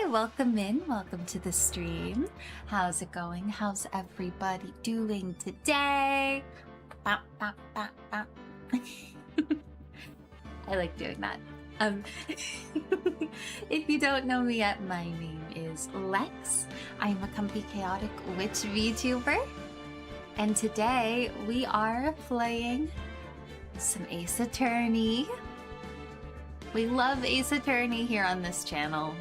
welcome in. Welcome to the stream. How's it going? How's everybody doing today? Bop, bop, bop, bop. I like doing that. If you don't know me yet, my name is Lex. I'm a comfy chaotic witch VTuber. And today we are playing some Ace Attorney. We love Ace Attorney here on this channel.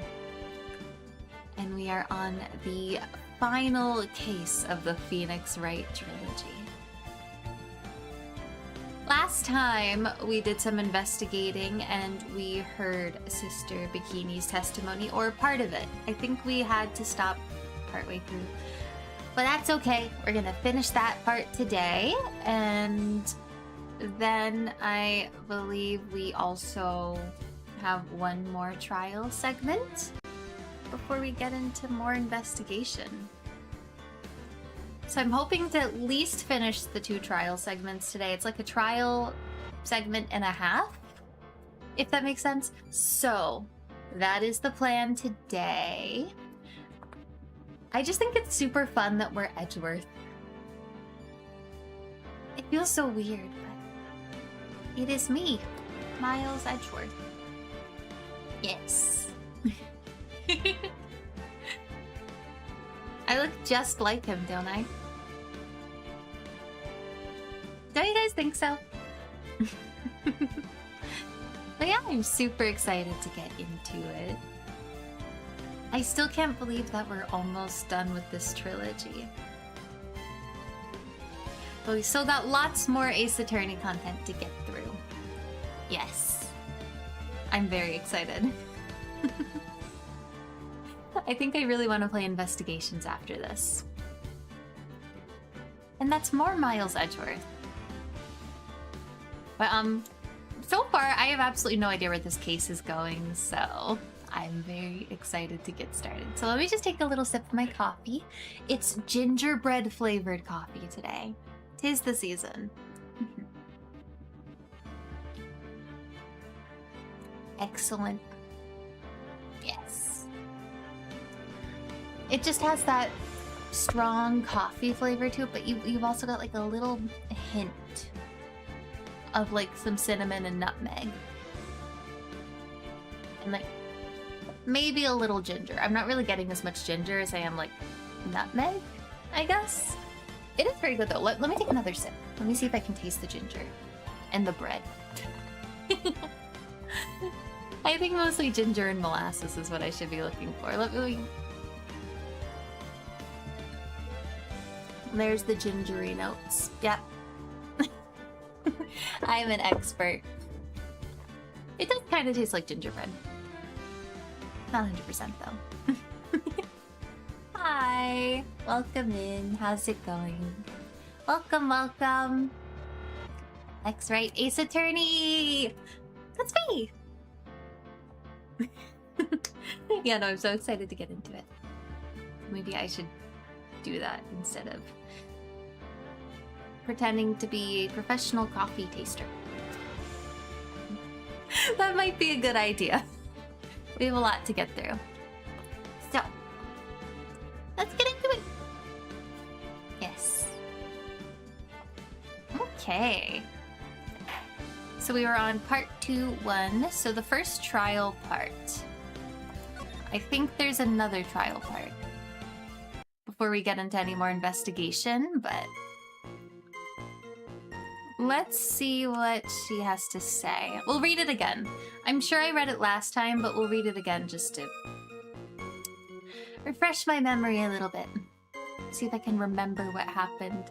And we are on the final case of the Phoenix Wright trilogy. Last time we did some investigating and we heard Sister Bikini's testimony, or part of it. I think we had to stop partway through. But that's okay. We're gonna finish that part today. And then I believe we also have one more trial segment before we get into more investigation. So I'm hoping to at least finish the 2 trial segments today. It's like a trial segment and a half, if that makes sense. So that is the plan today. I just think it's super fun that we're Edgeworth. It feels so weird, but it is me, Miles Edgeworth. Yes. I look just like him, don't I? Don't you guys think so? But yeah, I'm super excited to get into it. I still can't believe that we're almost done with this trilogy. But we still got lots more Ace Attorney content to get through. Yes. I'm very excited. I think I really want to play investigations after this. And that's more Miles Edgeworth. But so far I have absolutely no idea where this case is going, so I'm very excited to get started. So let me just take a little sip of my coffee. It's gingerbread flavored coffee today. 'Tis the season. Excellent. Yes. It just has that strong coffee flavor to it, but you've also got like a little hint of like some cinnamon and nutmeg. And like maybe a little ginger. I'm not really getting as much ginger as I am like nutmeg, I guess. It is very good though. Let me take another sip. Let me see if I can taste the ginger and the bread. I think mostly ginger and molasses is what I should be looking for. There's the gingery notes. Yep. I'm an expert. It does kind of taste like gingerbread. Not 100% though. Hi! Welcome in. How's it going? Welcome, welcome. Phoenix Wright, Ace Attorney! That's me! Yeah, no, I'm so excited to get into it. Maybe I should do that instead of pretending to be a professional coffee taster. That might be a good idea. We have a lot to get through. So, let's get into it. Yes. Okay. So we were on part 2-1. So the first trial part. I think there's another trial part before we get into any more investigation, but let's see what she has to say. We'll read it again. I'm sure I read it last time, but we'll read it again just to refresh my memory a little bit. See if I can remember what happened.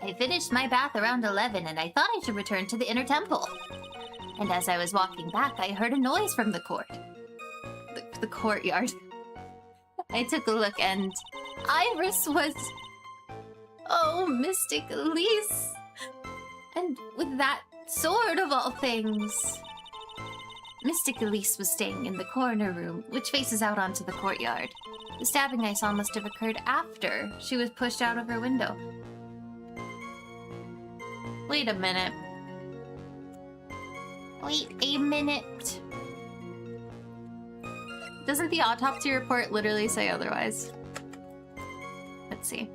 I finished my bath around 11 and I thought I should return to the inner temple. And as I was walking back, I heard a noise from the court. The courtyard. I took a look and Iris was... Oh, Mystic Elise! And with that sword of all things... Mystic Elise was staying in the corner room, which faces out onto the courtyard. The stabbing I saw must have occurred after she was pushed out of her window. Wait a minute. Wait a minute. Doesn't the autopsy report literally say otherwise? Let's see.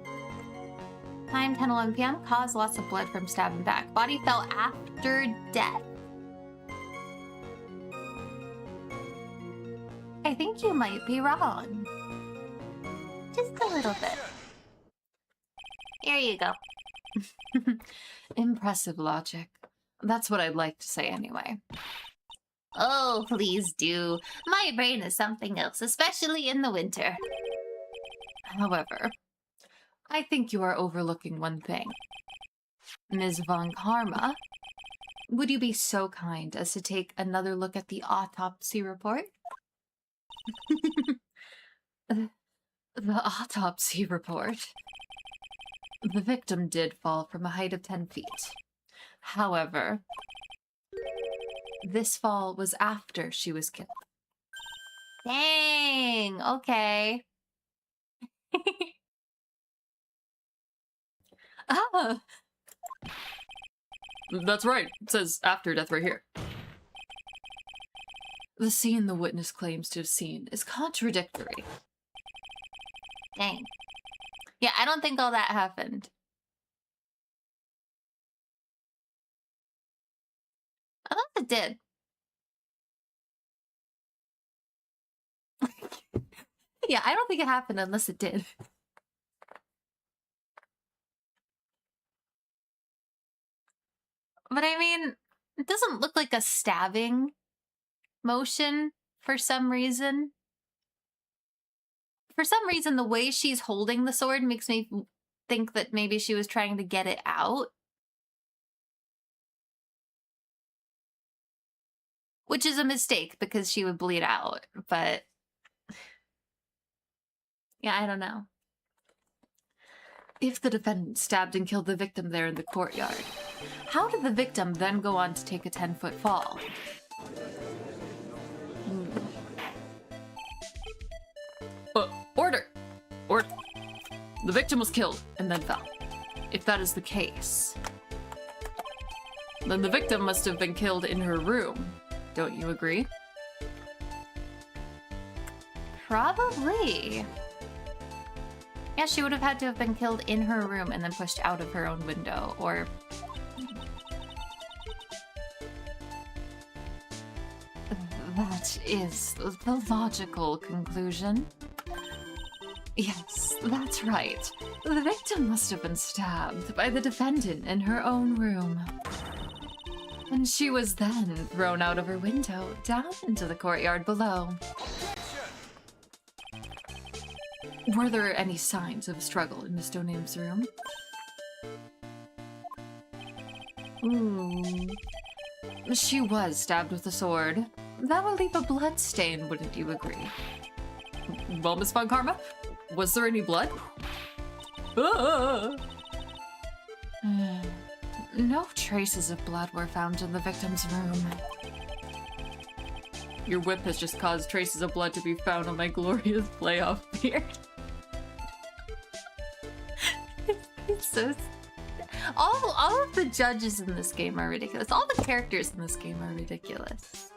Time 10:11 p.m. Cause lots of blood from stab and back. Body fell after death. I think you might be wrong. Just a little bit. Here you go. Impressive logic. That's what I'd like to say anyway. Oh, please do. My brain is something else, especially in the winter. However, I think you are overlooking one thing. Ms. Von Karma, would you be so kind as to take another look at the autopsy report? The autopsy report. The victim did fall from a height of 10 feet. However, this fall was after she was killed. Dang, okay. Ah! That's right. It says after death right here. The scene the witness claims to have seen is contradictory. Dang. Yeah, I don't think all that happened. Unless it did. Yeah, I don't think it happened unless it did. But I mean, it doesn't look like a stabbing motion for some reason. For some reason, the way she's holding the sword makes me think that maybe she was trying to get it out. Which is a mistake because she would bleed out, but yeah, I don't know. If the defendant stabbed and killed the victim there in the courtyard, how did the victim then go on to take a 10-foot fall? Order! Order! The victim was killed and then fell. If that is the case, then the victim must have been killed in her room. Don't you agree? Probably. Yeah, she would have had to have been killed in her room and then pushed out of her own window, or... That is the logical conclusion. Yes, that's right. The victim must have been stabbed by the defendant in her own room. And she was then thrown out of her window down into the courtyard below. Were there any signs of a struggle in Miss Donim's room? She was stabbed with a sword. That would leave a blood stain, wouldn't you agree? Well, Miss Von Karma, was there any blood? No traces of blood were found in the victim's room. Your whip has just caused traces of blood to be found on my glorious playoff beard. It's so... All of the judges in this game are ridiculous. All the characters in this game are ridiculous.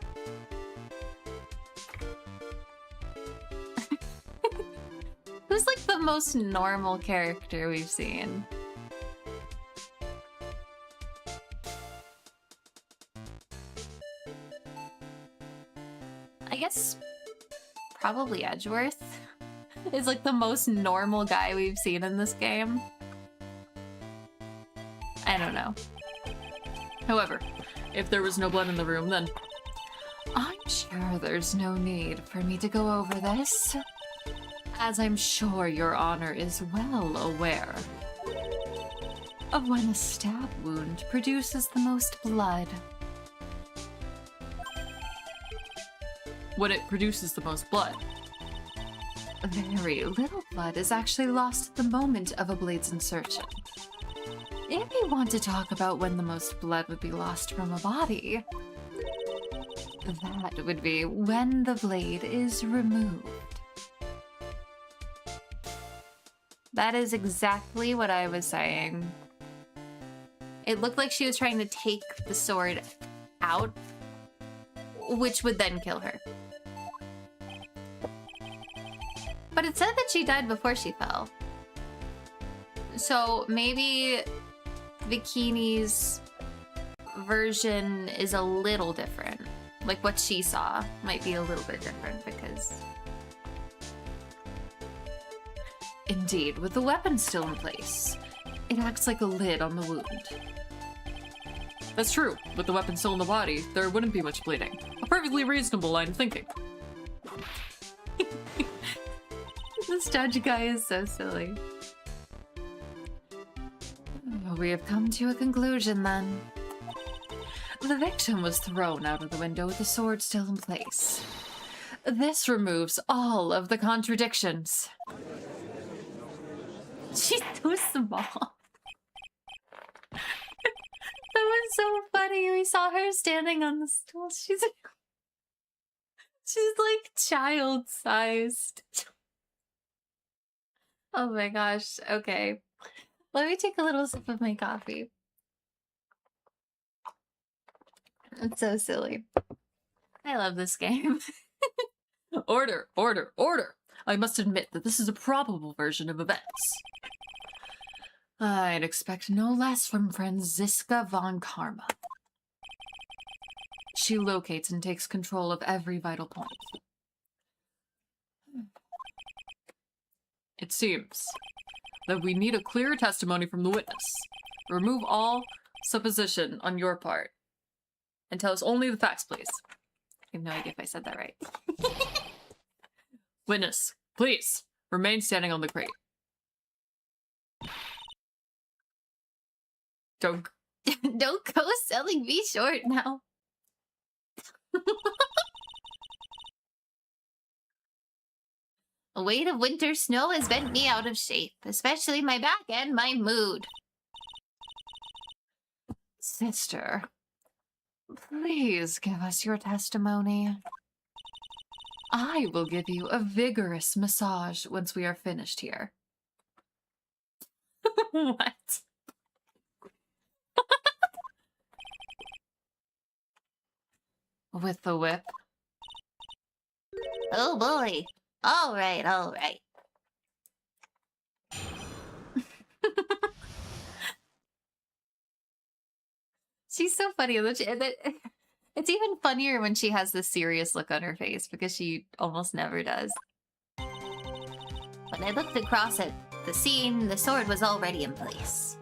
Who's like the most normal character we've seen? I guess probably Edgeworth is like the most normal guy we've seen in this game. I don't know. However, if there was no blood in the room, then... I'm sure there's no need for me to go over this, as I'm sure Your Honor is well aware of when a stab wound produces the most blood. When it produces the most blood. Very little blood is actually lost at the moment of a blade's insertion. If you want to talk about when the most blood would be lost from a body, that would be when the blade is removed. That is exactly what I was saying. It looked like she was trying to take the sword out, which would then kill her. But it said that she died before she fell. So maybe Bikini's version is a little different. Like what she saw might be a little bit different because... Indeed, with the weapon still in place, it acts like a lid on the wound. That's true. With the weapon still in the body, there wouldn't be much bleeding. A perfectly reasonable line of thinking. This judge guy is so silly. We have come to a conclusion then. The victim was thrown out of the window with the sword still in place. This removes all of the contradictions. She's too small. That was so funny. We saw her standing on the stool. She's like child-sized. Oh my gosh. Okay. Let me take a little sip of my coffee. It's so silly. I love this game. Order, order, order! I must admit that this is a probable version of events. I'd expect no less from Franziska von Karma. She locates and takes control of every vital point. It seems that we need a clear testimony from the witness. Remove all supposition on your part. And tell us only the facts, please. I have no idea if I said that right. Witness, please, remain standing on the crate. Don't go selling me short now. A weight of winter snow has bent me out of shape, especially my back and my mood. Sister, please give us your testimony. I will give you a vigorous massage once we are finished here. What? With the whip. Oh boy. All right, all right. She's so funny. It's even funnier when she has this serious look on her face because she almost never does. When I looked across at the scene, the sword was already in place.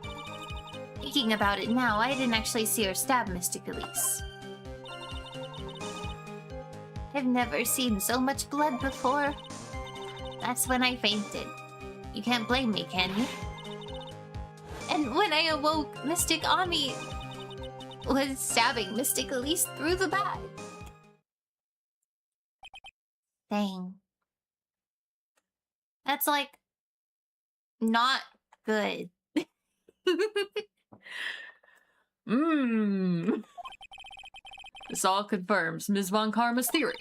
Thinking about it now, I didn't actually see her stab Mystic Elise. I've never seen so much blood before. That's when I fainted. You can't blame me, can you? And when I awoke, Mystic Ami was stabbing Mystic Elise through the back. Dang. That's like not good. This all confirms Ms. Von Karma's theory.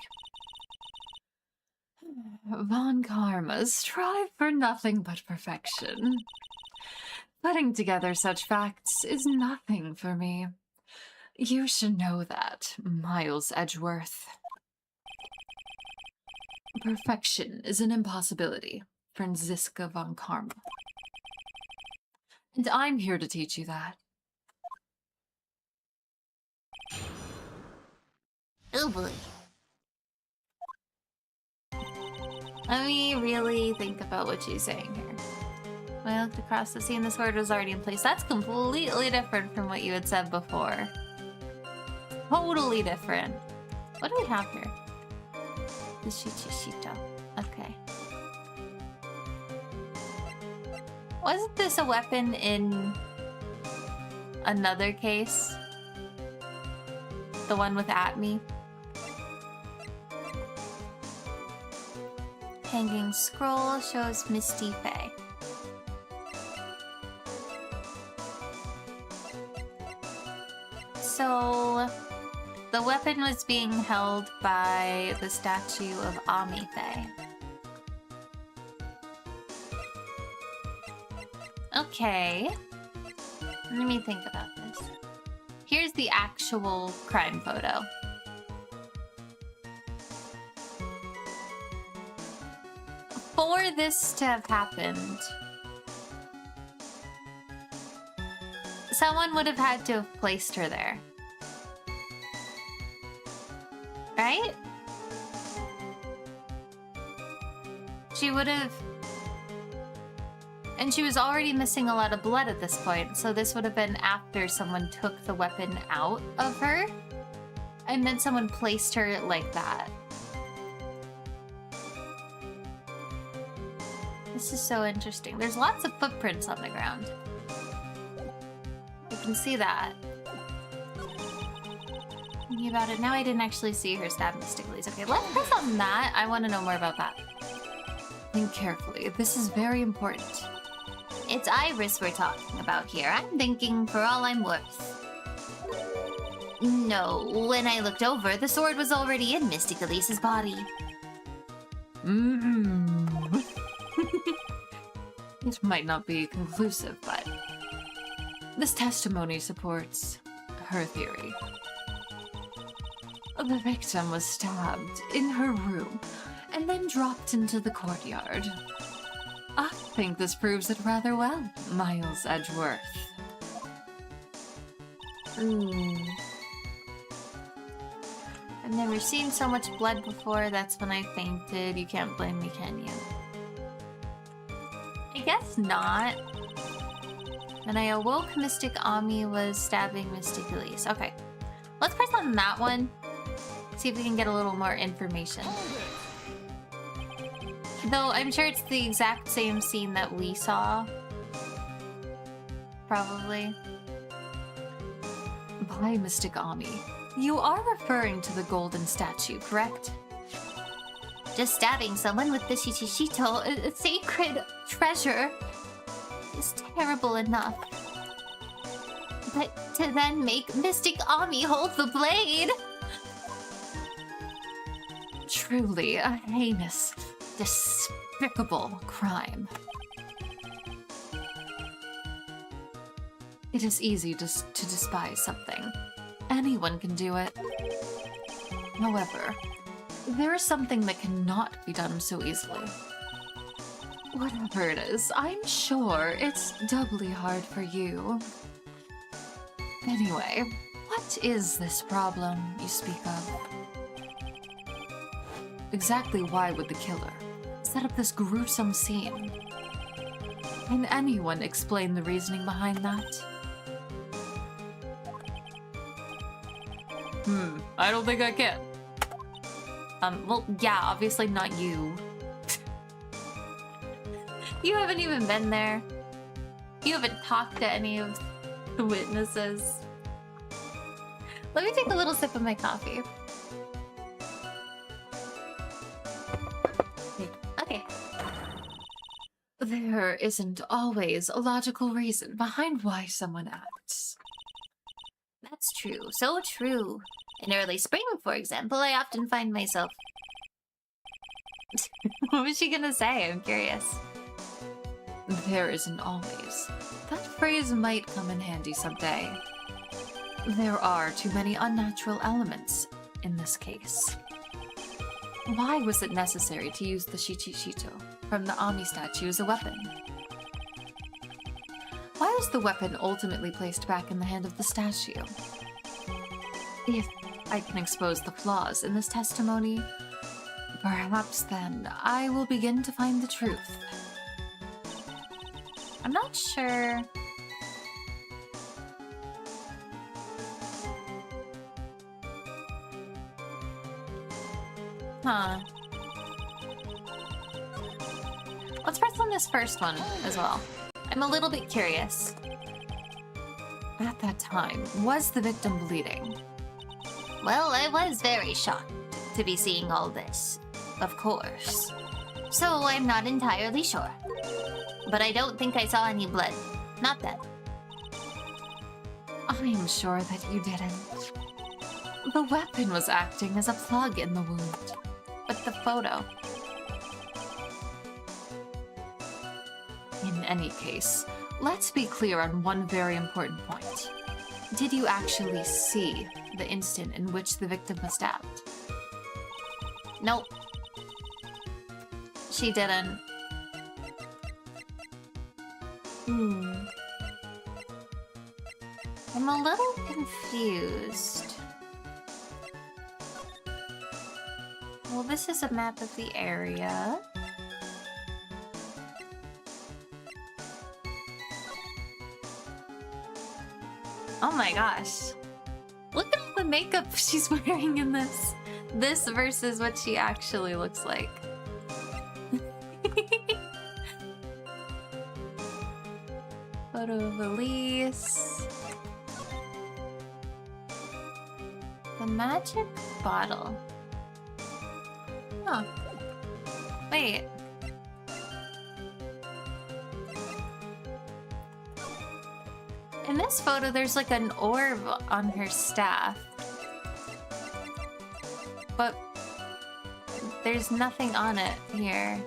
Von Karmas strive for nothing but perfection. Putting together such facts is nothing for me. You should know that, Miles Edgeworth. Perfection is an impossibility, Franziska von Karma. And I'm here to teach you that. Oh boy. Let me really think about what she's saying here. When I looked across the scene, the sword was already in place. That's completely different from what you had said before. Totally different. What do we have here? The Shichishito. Okay. Wasn't this a weapon in another case? The one with Atme? Hanging scroll shows Misty Fae. So, the weapon was being held by the statue of Ami Fae. Okay. Let me think about this. Here's the actual crime photo. for this to have happened, someone would have had to have placed her there. Right? She would have... And she was already missing a lot of blood at this point, so this would have been after someone took the weapon out of her, and then someone placed her like that. This is so interesting. There's lots of footprints on the ground. You can see that. Thinking about it, now I didn't actually see her stab Mystically. Okay, let's press on that. I want to know more about that. Think carefully. This is very important. It's Iris we're talking about here. I'm thinking for all I'm worth. No, when I looked over, the sword was already in Mystic Elise's body. It might not be conclusive, but this testimony supports her theory. The victim was stabbed in her room and then dropped into the courtyard. I think this proves it rather well, Miles Edgeworth. I've never seen so much blood before. That's when I fainted. You can't blame me, can you? I guess not. When I awoke, Mystic Ami was stabbing Mystic Elise. Okay. Let's press on that one. See if we can get a little more information. Though I'm sure it's the exact same scene that we saw. Probably. By Mystic Ami, you are referring to the golden statue, correct? Just stabbing someone with the Shichishito, a sacred treasure, is terrible enough. But to then make Mystic Ami hold the blade... Truly a heinous, despicable crime. It is easy to despise something. Anyone can do it. However, there is something that cannot be done so easily. Whatever it is, I'm sure it's doubly hard for you. Anyway, what is this problem you speak of? Exactly why would the killer set up this gruesome scene? Can anyone explain the reasoning behind that? I don't think I can. Well, yeah, obviously not you. You haven't even been there. You haven't talked to any of the witnesses. Let me take a little sip of my coffee. Okay. There isn't always a logical reason behind why someone acts. That's true. So true. In early spring, for example, I often find myself... What was she gonna say? I'm curious. There isn't always. That phrase might come in handy someday. There are too many unnatural elements in this case. Why was it necessary to use the Shichishito from the Ami statue as a weapon? Why was the weapon ultimately placed back in the hand of the statue? If I can expose the flaws in this testimony, perhaps then I will begin to find the truth. I'm not sure... Huh. Let's press on this first one as well. I'm a little bit curious. At that time, was the victim bleeding? Well, I was very shocked to be seeing all this, of course. So I'm not entirely sure. But I don't think I saw any blood. Not then. I am sure that you didn't. The weapon was acting as a plug in the wound. But the photo... In any case, let's be clear on one very important point. Did you actually see the instant in which the victim was stabbed? Nope. She didn't. I'm a little confused. Well, this is a map of the area. Oh my gosh. Look at the makeup she's wearing in this. This versus what she actually looks like. Photo of Elise. The magic bottle. Huh. Wait. In this photo, there's like an orb on her staff. But there's nothing on it here.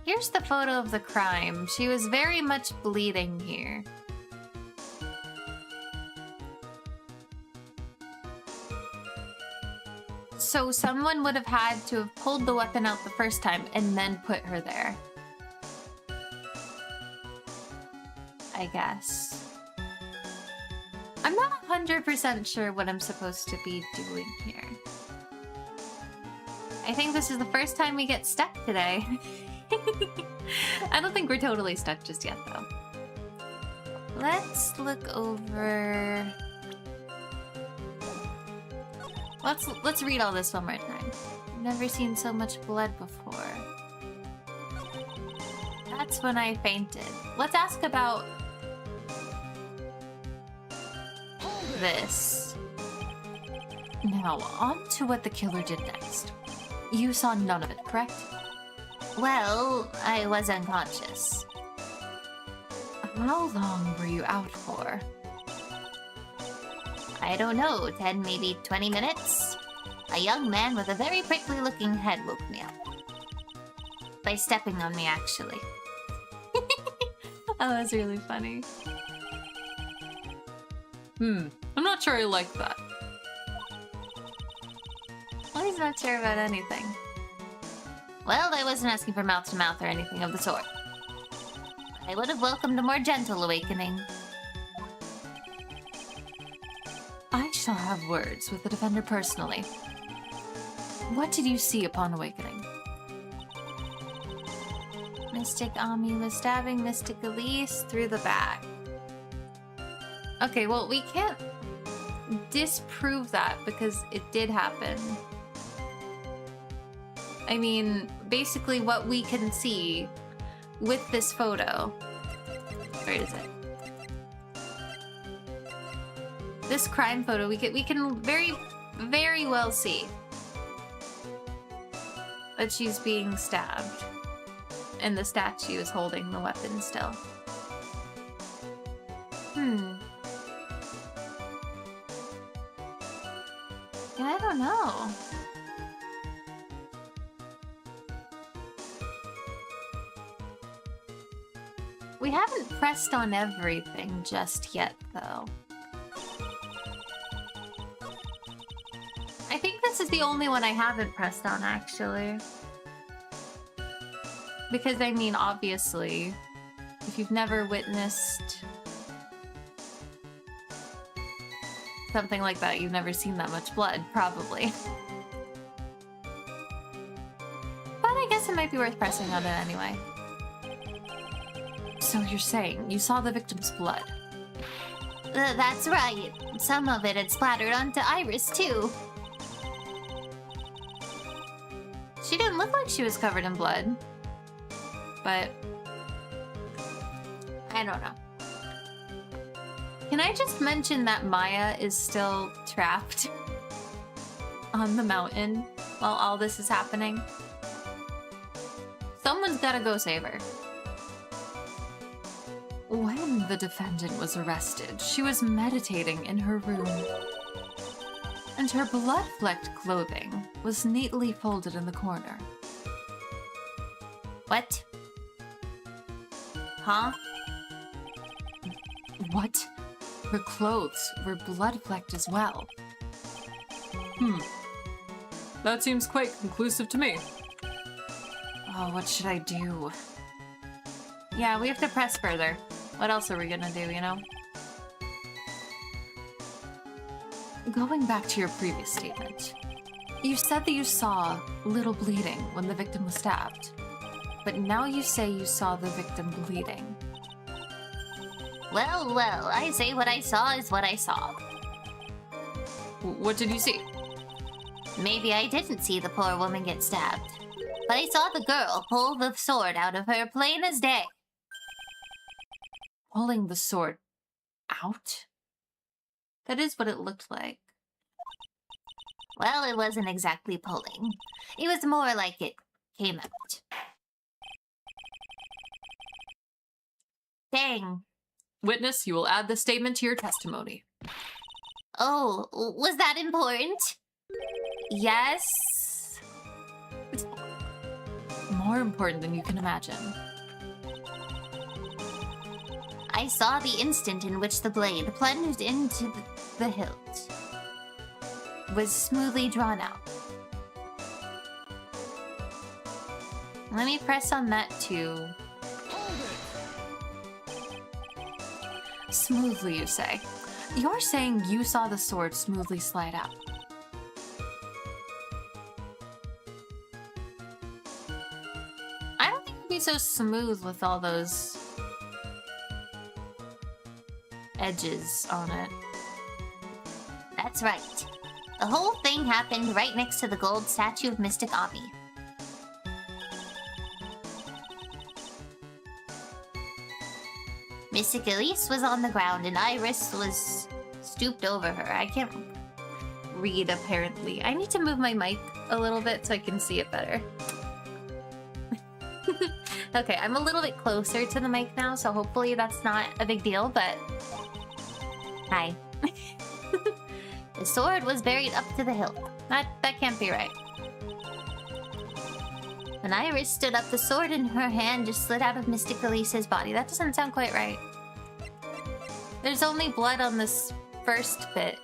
Here's the photo of the crime. She was very much bleeding here. So someone would have had to have pulled the weapon out the first time and then put her there. I guess. I'm not 100% sure what I'm supposed to be doing here. I think this is the first time we get stuck today. I don't think we're totally stuck just yet, though. Let's look over... Let's read all this one more time. I've never seen so much blood before. That's when I fainted. Let's ask about this. Now, on to what the killer did next. You saw none of it, correct? Well, I was unconscious. How long were you out for? I don't know, 10, maybe 20 minutes? A young man with a very prickly looking head woke me up. By stepping on me, actually. Oh, that's really funny. I'm not sure I like that. Well, he's not sure about anything. Well, I wasn't asking for mouth-to-mouth or anything of the sort. I would have welcomed a more gentle awakening. I shall have words with the defender personally. What did you see upon awakening? Mystic Ami was stabbing Mystic Elise through the back. Okay, well, we can't disprove that because it did happen. I mean, basically what we can see with this photo... Where is it? This crime photo, we can very, very well see that she's being stabbed. And the statue is holding the weapon still. Yeah, I don't know. We haven't pressed on everything just yet, though. I think this is the only one I haven't pressed on, actually. Because, I mean, obviously, if you've never witnessed something like that, you've never seen that much blood, probably. But I guess it might be worth pressing on it anyway. So you're saying you saw the victim's blood? That's right. Some of it had splattered onto Iris, too. She didn't look like she was covered in blood. But I don't know. Can I just mention that Maya is still trapped on the mountain while all this is happening? Someone's gotta go save her. When the defendant was arrested, she was meditating in her room. And her blood-flecked clothing was neatly folded in the corner. What? Huh? What? Her clothes were blood-flecked as well. That seems quite conclusive to me. Oh, what should I do? Yeah, we have to press further. What else are we gonna do, you know? Going back to your previous statement, you said that you saw little bleeding when the victim was stabbed, but now you say you saw the victim bleeding. Well, well, I say what I saw is what I saw. What did you see? Maybe I didn't see the poor woman get stabbed, but I saw the girl pull the sword out of her plain as day. Pulling the sword out? That is what it looked like. Well, it wasn't exactly pulling. It was more like it came out. Dang. Witness, you will add this statement to your testimony. Oh, was that important? Yes. More important than you can imagine. I saw the instant in which the blade plunged into the hilt. Was smoothly drawn out. Let me press on that too. Smoothly, you say. You're saying you saw the sword smoothly slide out. I don't think it'd be so smooth with all those edges on it. That's right. The whole thing happened right next to the gold statue of Mystic Ami. Mystic Elise was on the ground and Iris was stooped over her. I can't read, apparently. I need to move my mic a little bit so I can see it better. Okay, I'm a little bit closer to the mic now, so hopefully that's not a big deal, but... Hi. The sword was buried up to the hilt. That can't be right. When Iris stood up, the sword in her hand just slid out of Mystic Elise's body. That doesn't sound quite right. There's only blood on this first bit.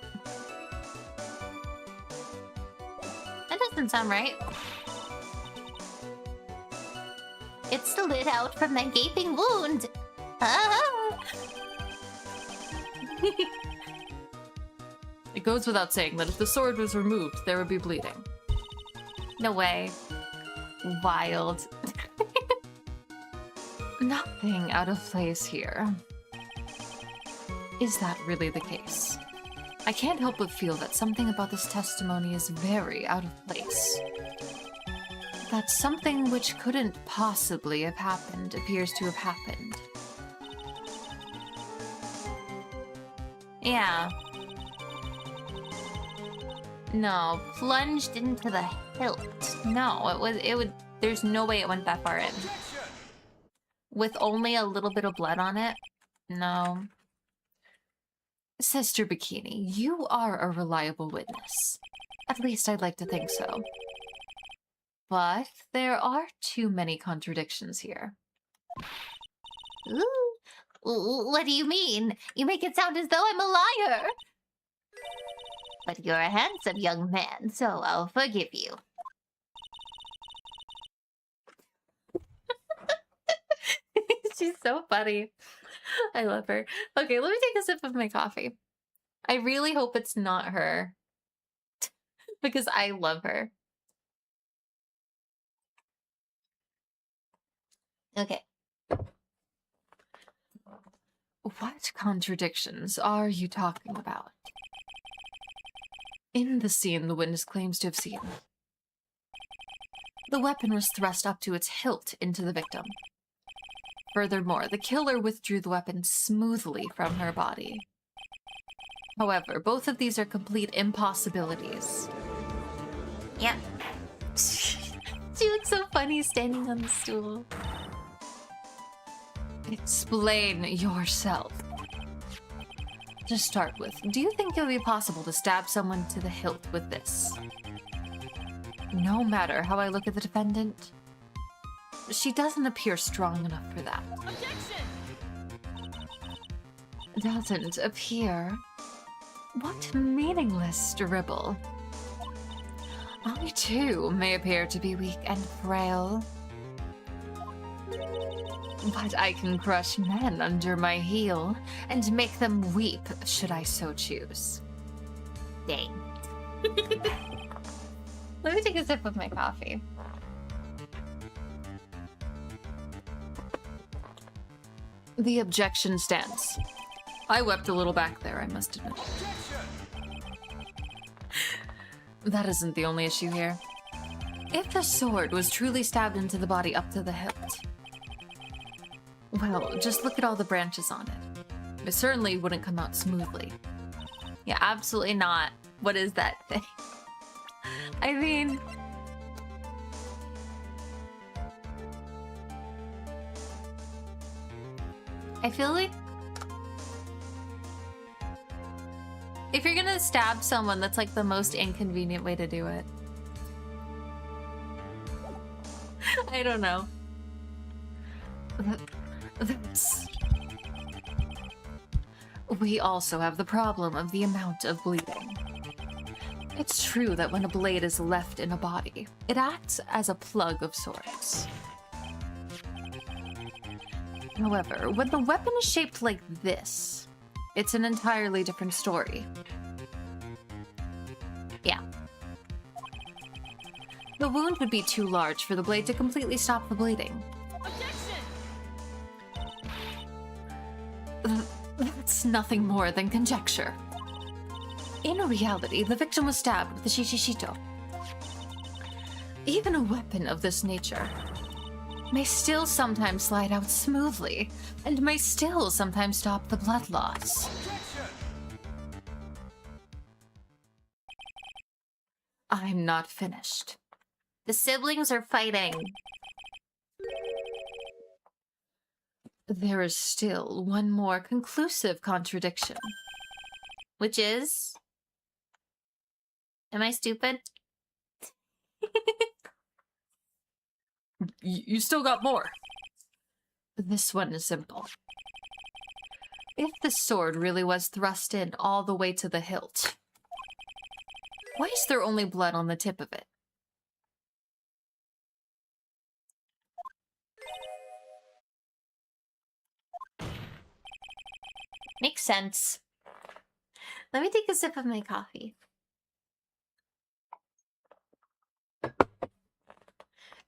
That doesn't sound right. It slid out from that gaping wound. Ah! It goes without saying that if the sword was removed, there would be bleeding. No way. Wild. Nothing out of place here. Is that really the case? I can't help but feel that something about this testimony is very out of place. That something which couldn't possibly have happened appears to have happened. Yeah. No, plunged into the hilt. No, it would, there's no way it went that far in. With only a little bit of blood on it? No. Sister Bikini, you are a reliable witness. At least I'd like to think so. But there are too many contradictions here. Ooh. What do you mean? You make it sound as though I'm a liar. But you're a handsome young man, so I'll forgive you. She's so funny. I love her. Okay, let me take a sip of my coffee. I really hope it's not her. Because I love her. Okay. What contradictions are you talking about? In the scene the witness claims to have seen, the weapon was thrust up to its hilt into the victim. Furthermore, the killer withdrew the weapon smoothly from her body. However, both of these are complete impossibilities. Yep. She looks so funny standing on the stool. Explain yourself. To start with, do you think it would be possible to stab someone to the hilt with this? No matter how I look at the defendant, she doesn't appear strong enough for that. Objection! Doesn't appear? What meaningless dribble. I too may appear to be weak and frail, but I can crush men under my heel and make them weep should I so choose. Dang. Let me take a sip of my coffee. The objection stands. I wept a little back there, I must admit. That isn't the only issue here. If the sword was truly stabbed into the body up to the hilt, well, just look at all the branches on it. It certainly wouldn't come out smoothly. Yeah, absolutely not. What is that thing? I mean... I feel like... if you're gonna stab someone, that's like the most inconvenient way to do it. I don't know. We also have the problem of the amount of bleeding. It's true that when a blade is left in a body, it acts as a plug of sorts. However, when the weapon is shaped like this, it's an entirely different story. Yeah. The wound would be too large for the blade to completely stop the bleeding. That's nothing more than conjecture. In reality, the victim was stabbed with the shichishito. Even a weapon of this nature may still sometimes slide out smoothly, and may still sometimes stop the blood loss. I'm not finished. The siblings are fighting. There is still one more conclusive contradiction. Which is... am I stupid? You still got more. This one is simple. If the sword really was thrust in all the way to the hilt, why is there only blood on the tip of it? Makes sense. Let me take a sip of my coffee.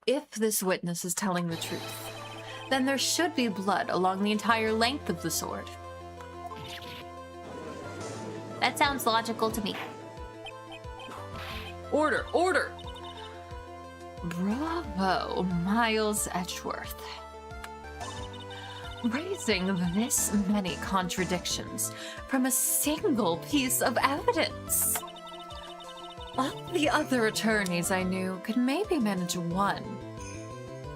If this witness is telling the truth, then there should be blood along the entire length of the sword. That sounds logical to me. Order! Order! Bravo, Miles Edgeworth. Raising this many contradictions from a single piece of evidence. All the other attorneys I knew could maybe manage one,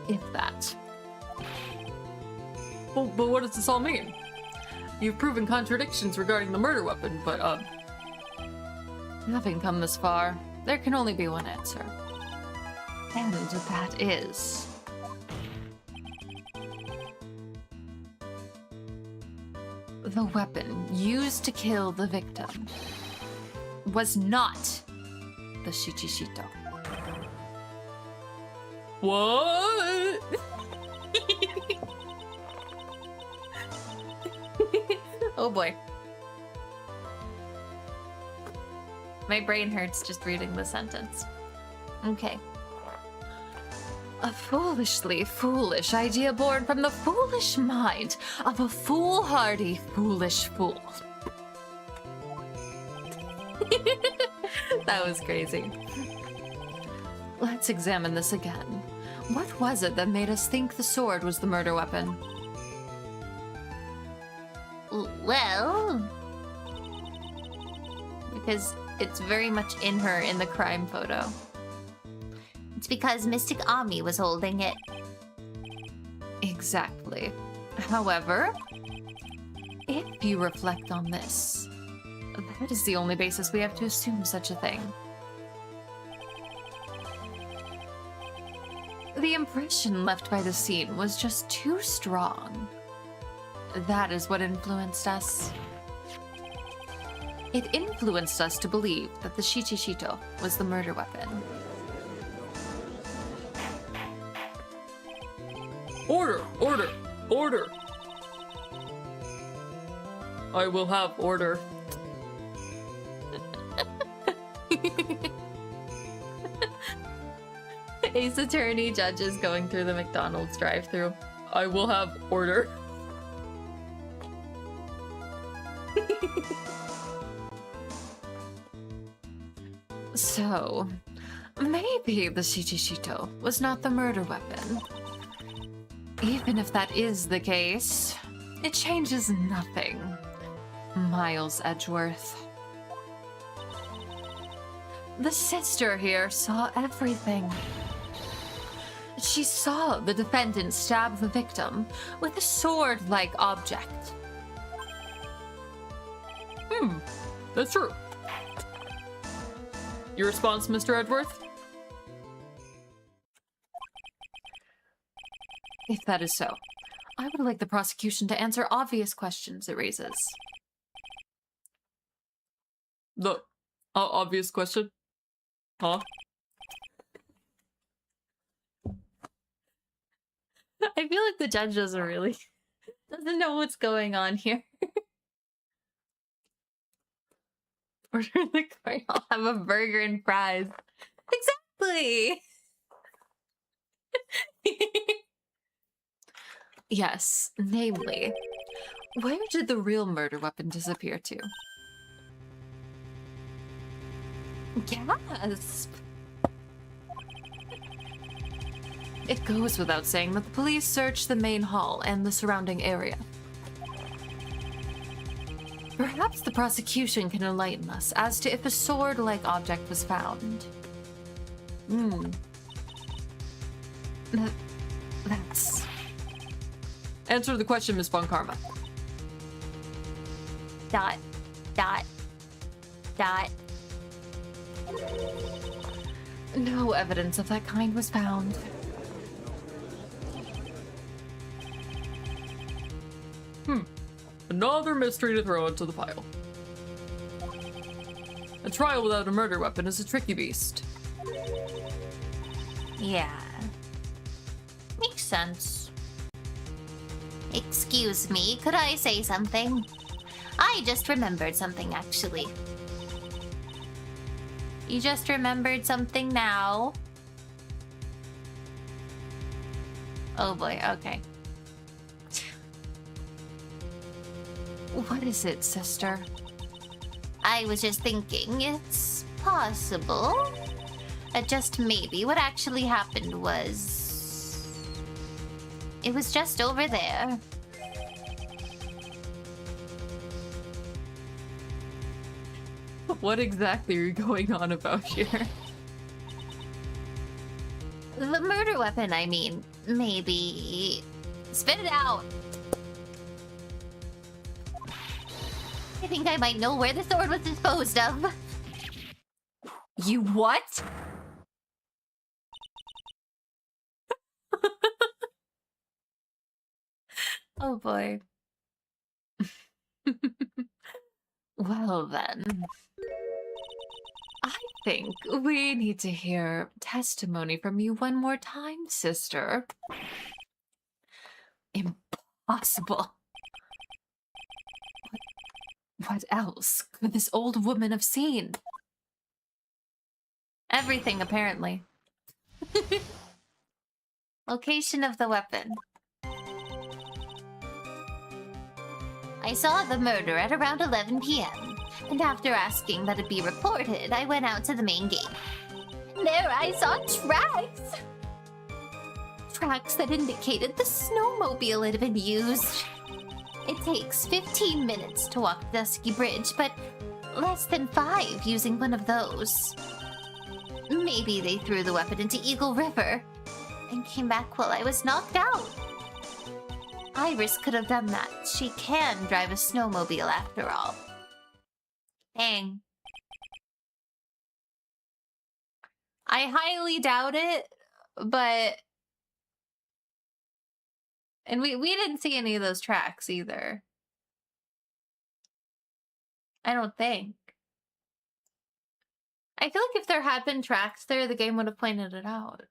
if that. Well, but what does this all mean? You've proven contradictions regarding the murder weapon, but, having come this far, there can only be one answer. And that is... the weapon used to kill the victim was not the shichishito. What? Oh boy. My brain hurts just reading the sentence. Okay. A foolishly foolish idea born from the foolish mind of a foolhardy foolish fool. That was crazy. Let's examine this again. What was it that made us think the sword was the murder weapon? Well... because it's very much in her in the crime photo. It's because Mystic Ami was holding it. Exactly. However, if you reflect on this, that is the only basis we have to assume such a thing. The impression left by the scene was just too strong. That is what influenced us. It influenced us to believe that the shichishito was the murder weapon. Order! Order! Order! I will have order. Ace Attorney judges going through the McDonald's drive-thru. I will have order. So, maybe the Shichishito was not the murder weapon. Even if that is the case, it changes nothing. Miles Edgeworth. The sister here saw everything. She saw the defendant stab the victim with a sword-like object. That's true. Your response, Mr. Edgeworth? If that is so, I would like the prosecution to answer obvious questions it raises. The obvious question? Huh? I feel like the judge doesn't know what's going on here. Order in the court, I'll have a burger and fries. Exactly! Yes, namely, where did the real murder weapon disappear to? Gasp! It goes without saying that the police searched the main hall and the surrounding area. Perhaps the prosecution can enlighten us as to if a sword-like object was found. That's... Answer the question, Miss Von Karma. ... No evidence of that kind was found. Another mystery to throw into the pile. A trial without a murder weapon is a tricky beast. Yeah. Makes sense. Excuse me, could I say something? I just remembered something, actually. You just remembered something now? Oh boy, okay. What is it, sister? I was just thinking it's possible. Just maybe what actually happened was... It was just over there. What exactly are you going on about here? The murder weapon, I mean. Maybe... Spit it out! I think I might know where the sword was disposed of. You what? Oh boy. Well then. I think we need to hear testimony from you one more time, sister. Impossible. What else could this old woman have seen? Everything, apparently. Location of the weapon. I saw the murder at around 11 p.m. And after asking that it be reported, I went out to the main gate. There I saw tracks! Tracks that indicated the snowmobile had been used. It takes 15 minutes to walk the Dusky Bridge, but less than 5 using one of those. Maybe they threw the weapon into Eagle River and came back while I was knocked out. Iris could have done that. She can drive a snowmobile after all. Dang. I highly doubt it, but... And we didn't see any of those tracks either. I don't think. I feel like if there had been tracks there, the game would have pointed it out.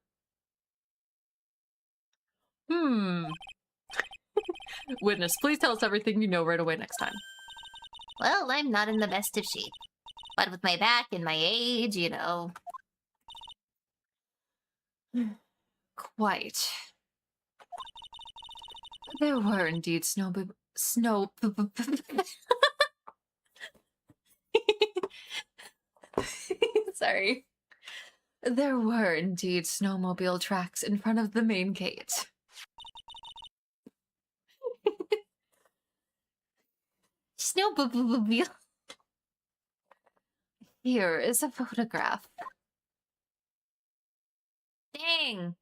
Witness, please tell us everything you know right away next time. Well, I'm not in the best of shape. But with my back and my age, you know. Quite. There were indeed Sorry. There were indeed snowmobile tracks in front of the main gate. Snowmobile. Here is a photograph. Dang.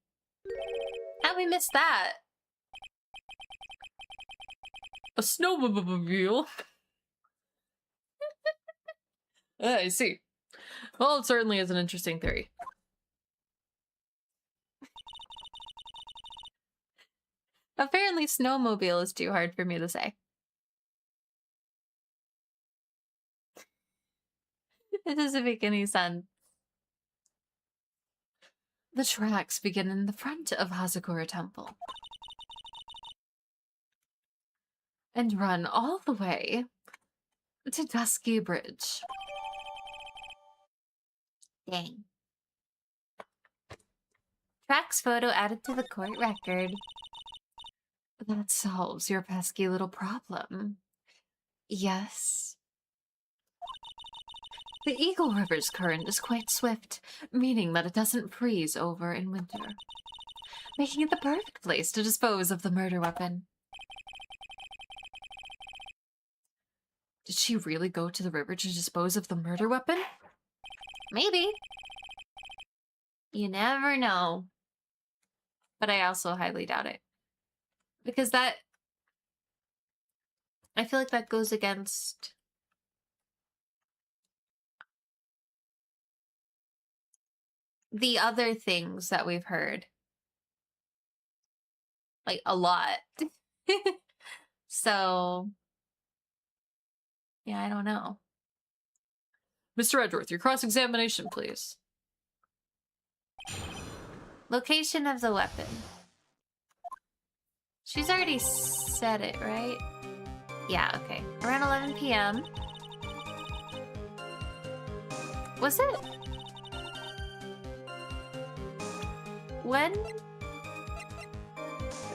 How'd we miss that? A snowmobile? I see. Well, it certainly is an interesting theory. Apparently snowmobile is too hard for me to say. It doesn't make any sense. The tracks begin in the front of Hazakura Temple and run all the way to Dusky Bridge. Dang. Tracks photo added to the court record. That solves your pesky little problem. Yes. The Eagle River's current is quite swift, meaning that it doesn't freeze over in winter, making it the perfect place to dispose of the murder weapon. Did she really go to the river to dispose of the murder weapon? Maybe. You never know. But I also highly doubt it. Because I feel like that goes against the other things that we've heard. Like, a lot. So, yeah, I don't know. Mr. Edgeworth, your cross-examination, please. Location of the weapon. She's already said it, right? Yeah, okay. Around 11 p.m. Was it? When? The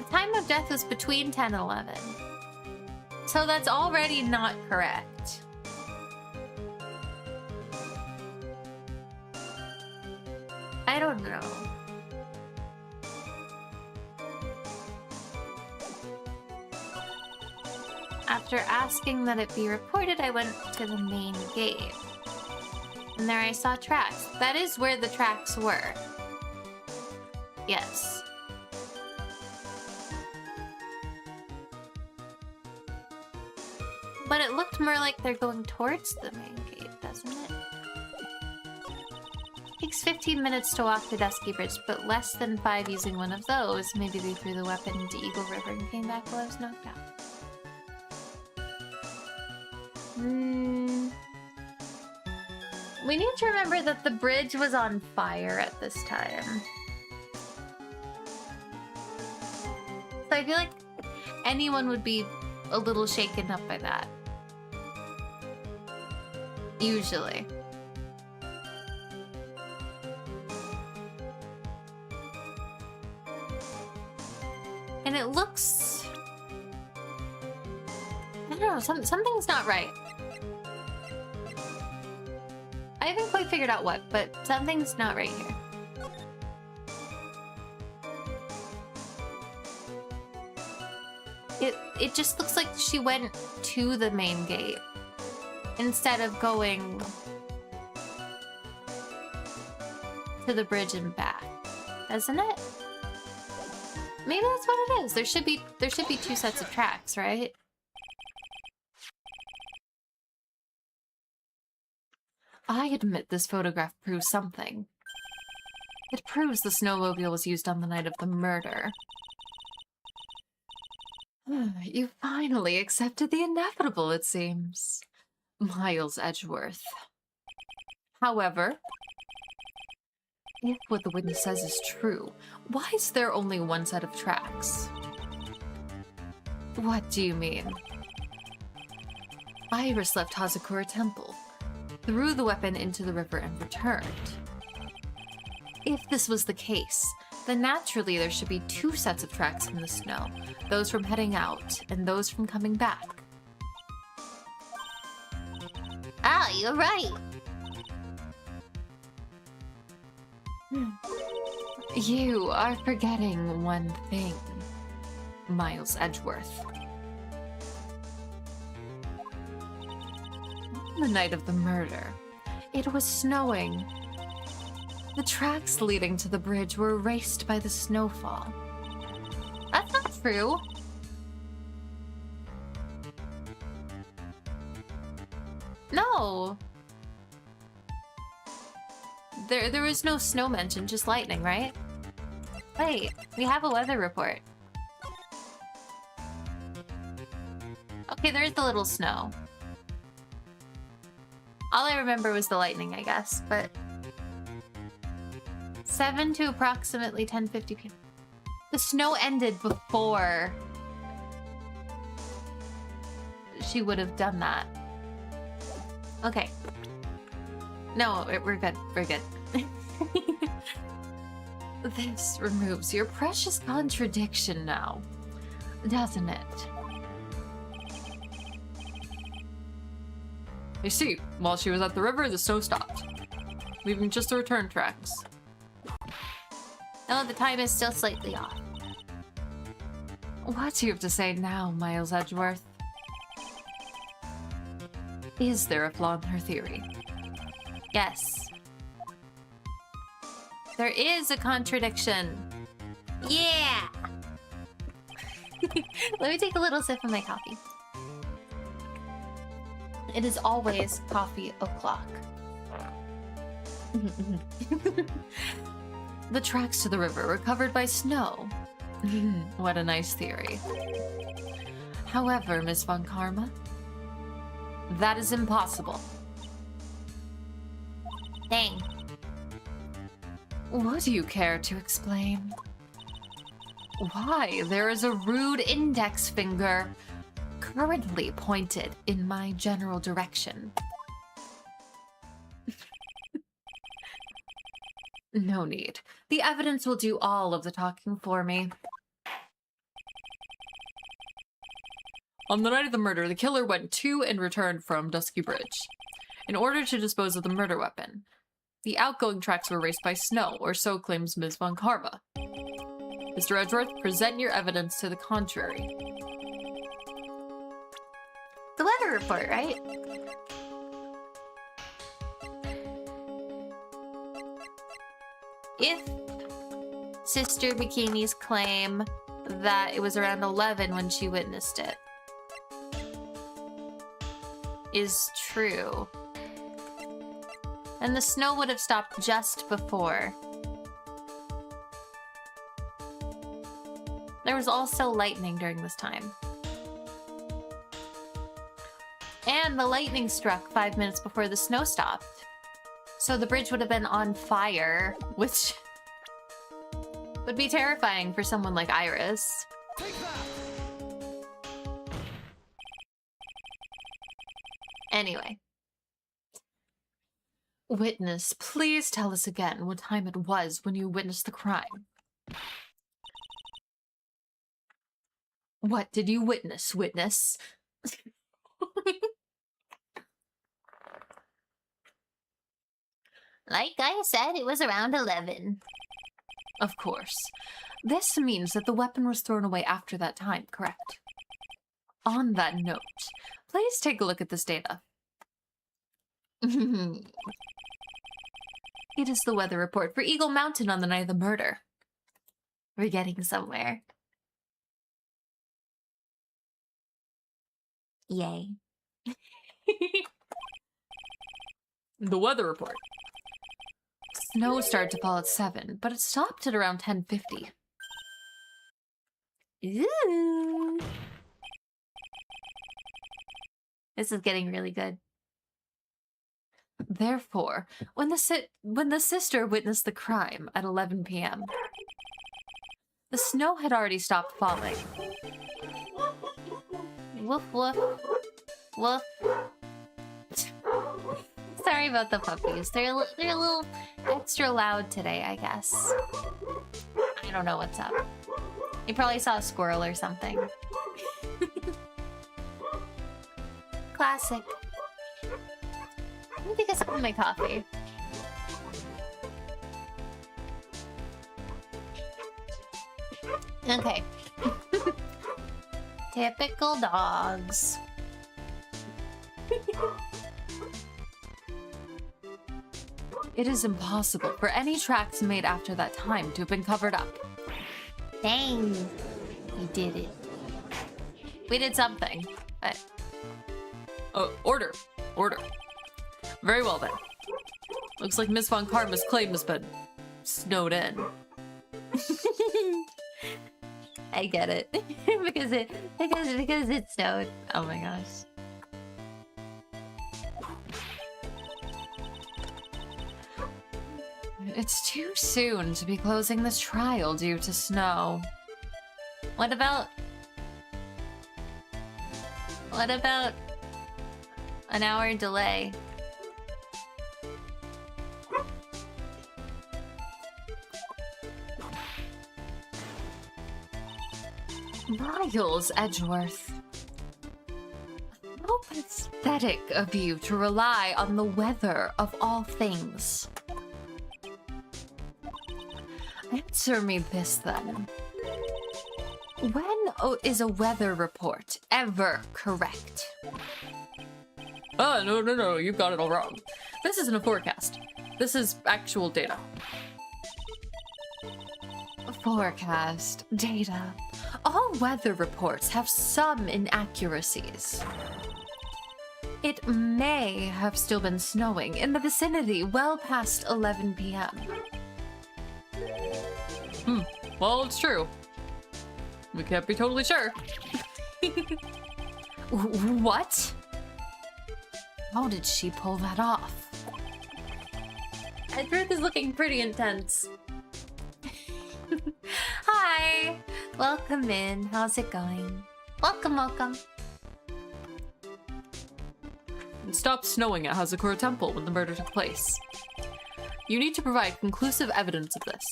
time of death was between 10 and 11. So that's already not correct. I don't know. After asking that it be reported, I went to the main gate. And there I saw tracks. That is where the tracks were. Yes. But it looked more like they're going towards the main gate, doesn't it? Takes 15 minutes to walk to Dusky Bridge, but less than 5 using one of those. Maybe they threw the weapon into Eagle River and came back while I was knocked out. We need to remember that the bridge was on fire at this time. So I feel like anyone would be a little shaken up by that. Usually. And it looks... I don't know, something's not right. I haven't quite figured out what, but something's not right here. It just looks like she went to the main gate instead of going to the bridge and back, doesn't it? Maybe that's what it is. There should be 2 sets of tracks, right? I admit this photograph proves something. It proves the snowmobile was used on the night of the murder. You finally accepted the inevitable, it seems. Miles Edgeworth. However, If what the witness says is true, why is there only one set of tracks? What do you mean? Iris left Hazakura Temple, threw the weapon into the river, and returned. If this was the case, then naturally there should be two sets of tracks in the snow, those from heading out and those from coming back. Ah, you're right. You are forgetting one thing, Miles Edgeworth. On the night of the murder, it was snowing. The tracks leading to the bridge were erased by the snowfall. That's not true. No. There was no snow mentioned, just lightning, right? Wait, we have a weather report. Okay, there's the little snow. All I remember was the lightning, I guess, but 7 to approximately 10:50 p.m. The snow ended before she would have done that. Okay. No, we're good. We're good. This removes your precious contradiction now, doesn't it? You see, while she was at the river, the snow stopped, leaving just the return tracks. No, the time is still slightly off. What do you have to say now, Miles Edgeworth? Is there a flaw in her theory? Yes. There is a contradiction. Yeah! Let me take a little sip of my coffee. It is always coffee o'clock. The tracks to the river were covered by snow. What a nice theory. However, Miss Von Karma, that is impossible. Dang. Would you care to explain? Why, there is a rude index finger currently pointed in my general direction. No need. The evidence will do all of the talking for me. On the night of the murder, the killer went to and returned from Dusky Bridge in order to dispose of the murder weapon. The outgoing tracks were erased by snow, or so claims Ms. Von Karma. Mr. Edgeworth, present your evidence to the contrary. The weather report, right? If Sister Bikini's claim that it was around 11 when she witnessed it is true, and the snow would have stopped just before. There was also lightning during this time. And the lightning struck 5 minutes before the snow stopped. So the bridge would have been on fire, which would be terrifying for someone like Iris. Anyway. Witness, please tell us again what time it was when you witnessed the crime. What did you witness, witness? Like I said, it was around 11. Of course. This means that the weapon was thrown away after that time, correct? On that note, please take a look at this data. It is the weather report for Eagle Mountain on the night of the murder. We're getting somewhere. Yay. The weather report. Snow started to fall at 7, but it stopped at around 10:50. Ooh. This is getting really good. Therefore, when the sister witnessed the crime at 11 p.m., the snow had already stopped falling. Woof woof. Woof. Sorry about the puppies. They're a little extra loud today, I guess. I don't know what's up. You probably saw a squirrel or something. Classic. Let me take a sip of my coffee. Okay. Typical dogs. It is impossible for any tracks made after that time to have been covered up. Dang. We did it. We did something, but... Oh, order. Order. Very well then. Looks like Miss Von Karma's claim has been snowed in. I get it. because it snowed. Oh my gosh. It's too soon to be closing this trial due to snow. What about an hour delay? Miles Edgeworth. How pathetic of you to rely on the weather of all things. Answer me this then. When is a weather report ever correct? No, you've got it all wrong. This isn't a forecast. This is actual data. Forecast, data. All weather reports have some inaccuracies. It may have still been snowing in the vicinity well past 11 p.m. Well, it's true. We can't be totally sure. What? How did she pull that off? Edward is looking pretty intense. Hi! Welcome in. How's it going? Welcome, welcome. It stopped snowing at Hazakura Temple when the murder took place. You need to provide conclusive evidence of this.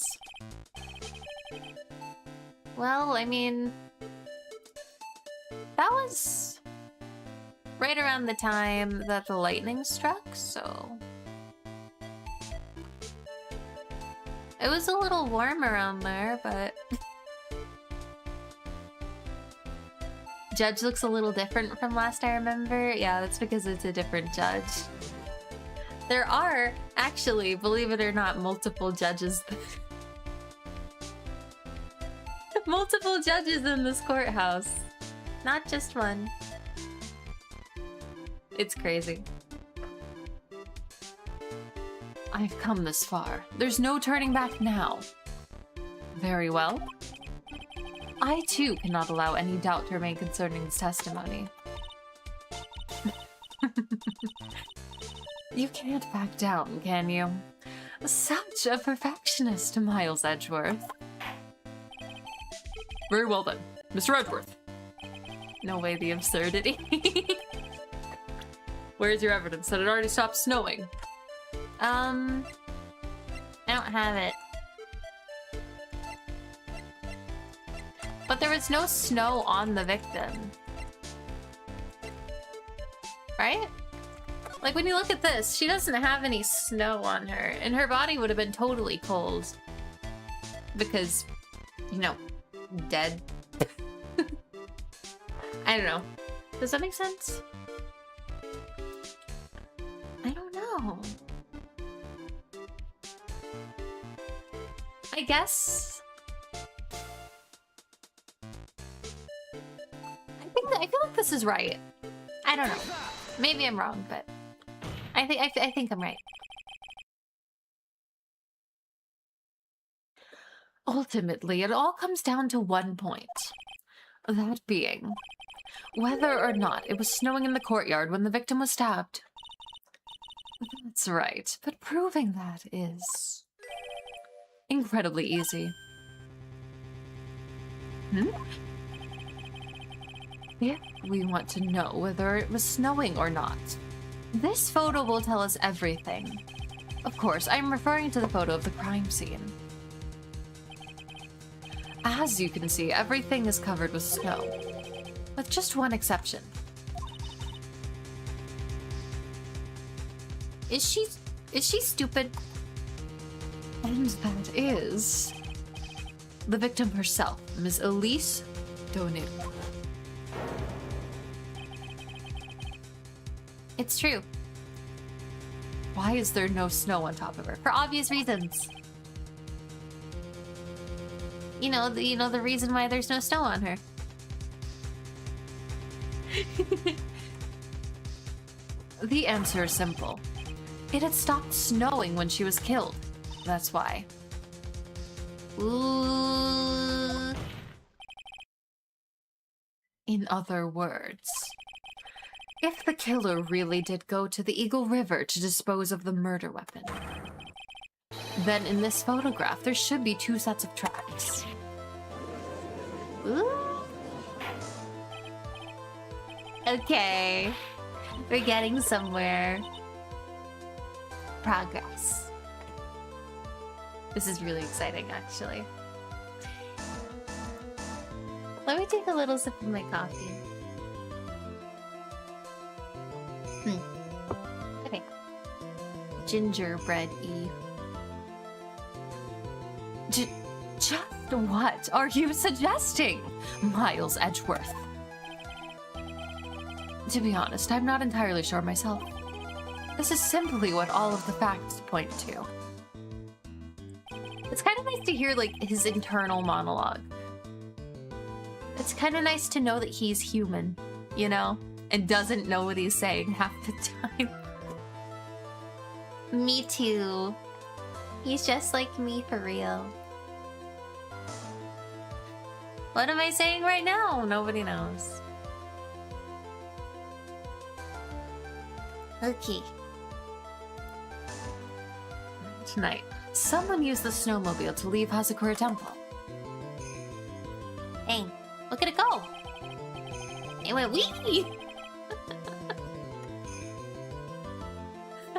Well, I mean... that was... right around the time that the lightning struck, so... it was a little warm around there, but... Judge looks a little different from last I remember. Yeah, that's because it's a different judge. There are, actually, believe it or not, multiple judges. Multiple judges in this courthouse. Not just one. It's crazy. I've come this far. There's no turning back now. Very well. I too cannot allow any doubt to remain concerning this testimony. You can't back down, can you? Such a perfectionist, Miles Edgeworth. Very well then. Mr. Edgeworth. No way, the absurdity. Where's your evidence that it already stopped snowing? I don't have it. But there was no snow on the victim. Right? Like, when you look at this, she doesn't have any snow on her, and her body would have been totally cold. Because, you know, dead. I don't know. Does that make sense? I don't know. I guess... I feel like this is right. I don't know. Maybe I'm wrong, but I think I'm right. Ultimately, it all comes down to one point. That being, whether or not it was snowing in the courtyard when the victim was stabbed. That's right, but proving that is incredibly easy. If we want to know whether it was snowing or not, this photo will tell us everything. Of course, I'm referring to the photo of the crime scene. As you can see, everything is covered with snow, with just one exception. Is she stupid? And that is the victim herself, Ms. Elise Donil. It's true. Why is there no snow on top of her? For obvious reasons. You know the reason why there's no snow on her. The answer is simple. It had stopped snowing when she was killed. That's why. Ooh. In other words, if the killer really did go to the Eagle River to dispose of the murder weapon, then in this photograph there should be 2 sets of tracks. Ooh. Okay. We're getting somewhere. Progress. This is really exciting, actually. Let me take a little sip of my coffee. Okay. Gingerbread-y. Just what are you suggesting, Miles Edgeworth? To be honest, I'm not entirely sure myself. This is simply what all of the facts point to. It's kind of nice to hear, like, his internal monologue. It's kind of nice to know that he's human, you know? And doesn't know what he's saying half the time. Me too. He's just like me for real. What am I saying right now? Nobody knows. Okay. Tonight, someone used the snowmobile to leave Hazakura Temple. Hey, look at it go! It went wee!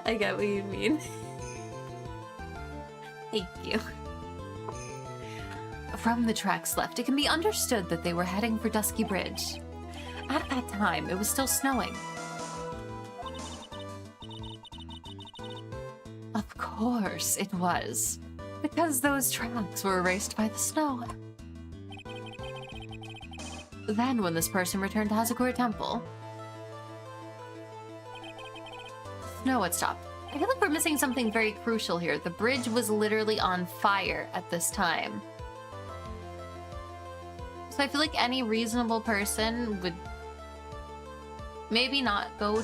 I get what you mean. Thank you. From the tracks left, it can be understood that they were heading for Dusky Bridge. At that time, it was still snowing. Of course it was, because those tracks were erased by the snow. Then, when this person returned to Hazakura Temple, snow had stopped. I feel like we're missing something very crucial here. The bridge was literally on fire at this time. So I feel like any reasonable person would maybe not go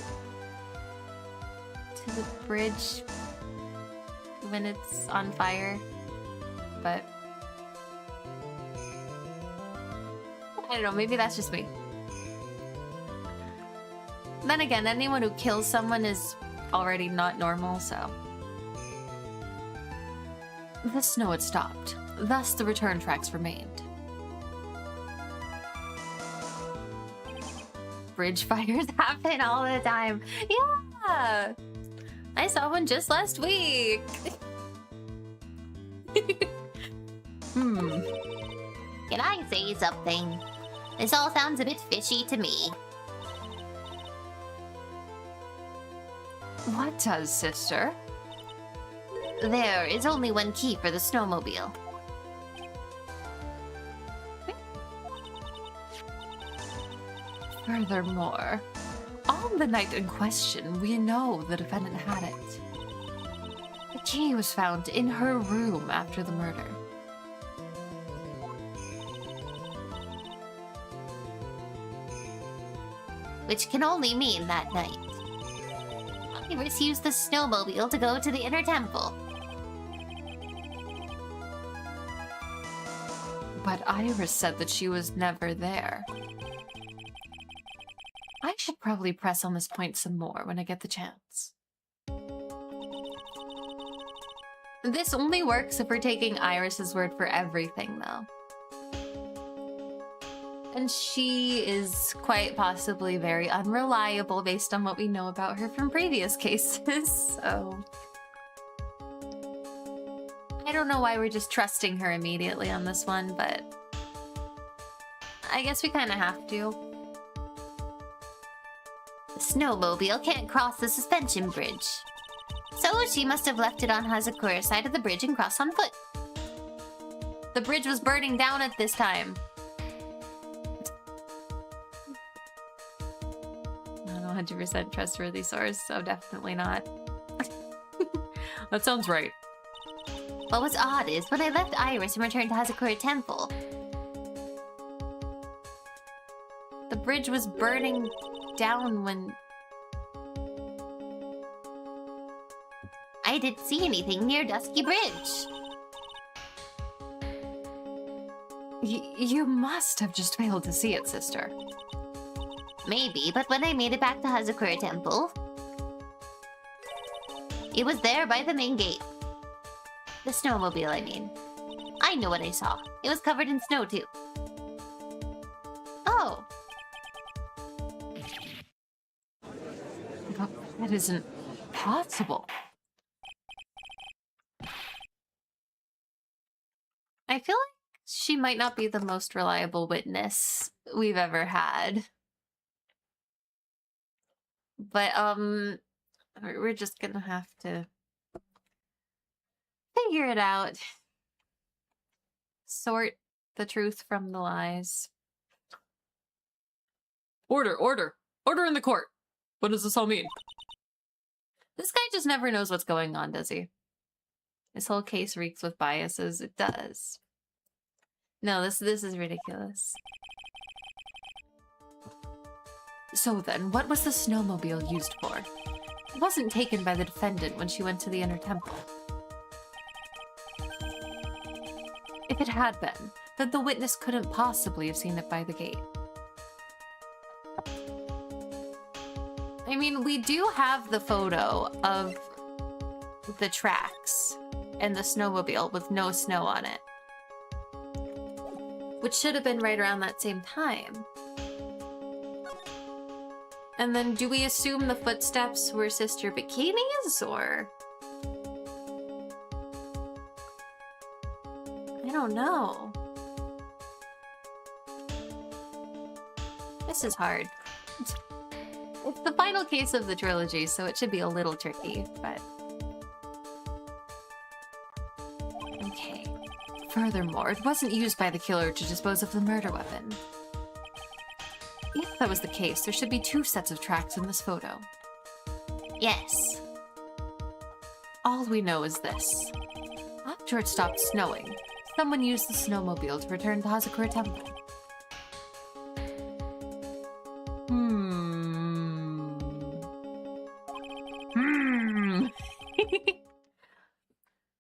to the bridge when it's on fire, but I don't know, maybe that's just me. Then again, anyone who kills someone is already not normal, so. the snow had stopped, thus the return tracks remained. Bridge fires happen all the time. Yeah! I saw one just last week. Can I say something? This all sounds a bit fishy to me. What does, sister? There is only one key for the snowmobile. Furthermore, on the night in question, we know the defendant had it. The key was found in her room after the murder. Which can only mean that night Iris used the snowmobile to go to the inner temple. But Iris said that she was never there. I should probably press on this point some more when I get the chance. This only works if we're taking Iris's word for everything, though. And she is quite possibly very unreliable based on what we know about her from previous cases, so... I don't know why we're just trusting her immediately on this one, but... I guess we kind of have to. The snowmobile can't cross the suspension bridge. So she must have left it on Hazakura's side of the bridge and crossed on foot. The bridge was burning down at this time. Not a 100% trustworthy source, so definitely not. That sounds right. What was odd is when I left Iris and returned to Hazakura Temple, the bridge was burning down when... I didn't see anything near Dusky Bridge. You must have just failed to see it, sister. Maybe, but when I made it back to Hazakura Temple, it was there by the main gate. The snowmobile, I mean. I know what I saw. It was covered in snow, too. Oh. But that isn't possible. I feel like she might not be the most reliable witness we've ever had. But, we're just gonna have to figure it out. Sort the truth from the lies. Order, order! Order in the court! What does this all mean? This guy just never knows what's going on, does he? This whole case reeks with biases. It does. No, this is ridiculous. So then, what was the snowmobile used for? It wasn't taken by the defendant when she went to the inner temple. If it had been, then the witness couldn't possibly have seen it by the gate. I mean, we do have the photo of the tracks and the snowmobile with no snow on it, which should have been right around that same time. And then do we assume the footsteps were Sister Bikini's, or? I don't know. This is hard. It's the final case of the trilogy, so it should be a little tricky, but... Okay. Furthermore, it wasn't used by the killer to dispose of the murder weapon. If that was the case, there should be 2 sets of tracks in this photo. Yes. All we know is this. After it stopped snowing, someone used the snowmobile to return to Hazakura Temple.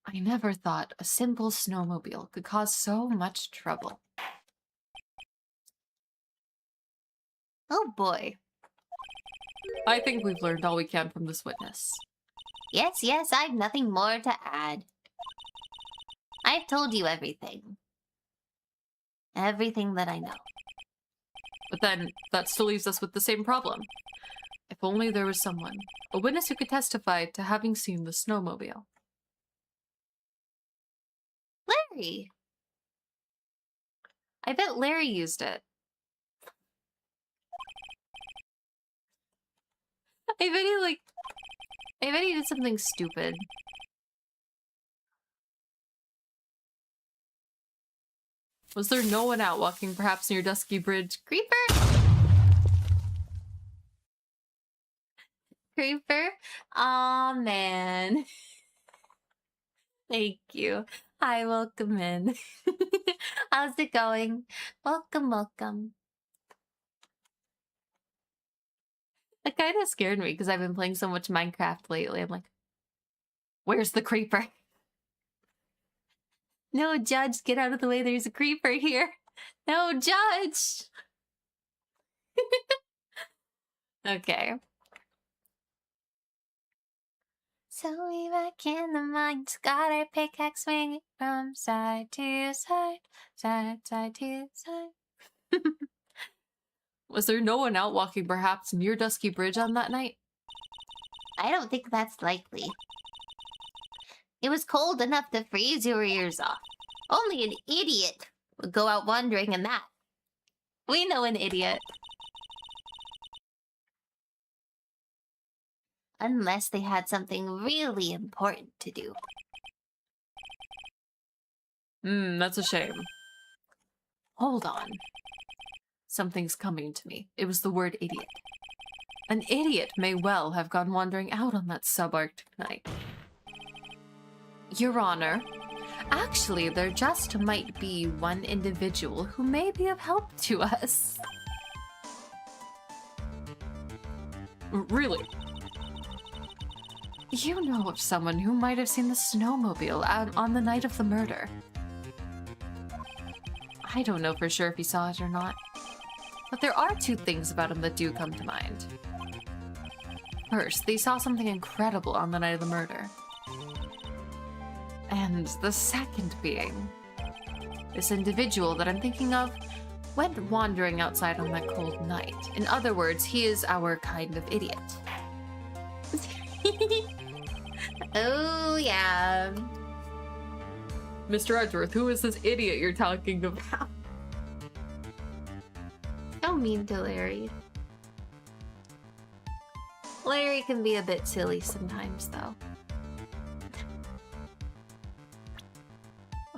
I never thought a simple snowmobile could cause so much trouble. Oh boy. I think we've learned all we can from this witness. Yes, yes, I've nothing more to add. I've told you everything. Everything that I know. But then, that still leaves us with the same problem. If only there was someone, a witness who could testify to having seen the snowmobile. Larry! I bet Larry used it. I bet he did something stupid. Was there no one out walking perhaps near Dusky Bridge? Creeper? Creeper? Aw, man. Thank you. Hi, welcome in. How's it going? Welcome, welcome. It kind of scared me because I've been playing so much Minecraft lately. I'm like, where's the creeper? No, Judge, get out of the way. There's a creeper here. No, Judge! Okay. So we back in the mines, got our pickaxe swinging from side to side, side to side. Was there no one out walking perhaps near Dusky Bridge on that night? I don't think that's likely. It was cold enough to freeze your ears off. Only an idiot would go out wandering in that. We know an idiot. Unless they had something really important to do. That's a shame. Hold on. Something's coming to me. It was the word idiot. An idiot may well have gone wandering out on that subarctic night. Your Honor, actually, there just might be one individual who may be of help to us. Really? You know of someone who might have seen the snowmobile out on the night of the murder. I don't know for sure if he saw it or not, but there are two things about him that do come to mind. First, they saw something incredible on the night of the murder. And the second being, this individual that I'm thinking of went wandering outside on that cold night. In other words, he is our kind of idiot. Oh, yeah. Mr. Edgeworth, who is this idiot you're talking about? Don't mean to Larry. Larry can be a bit silly sometimes, though.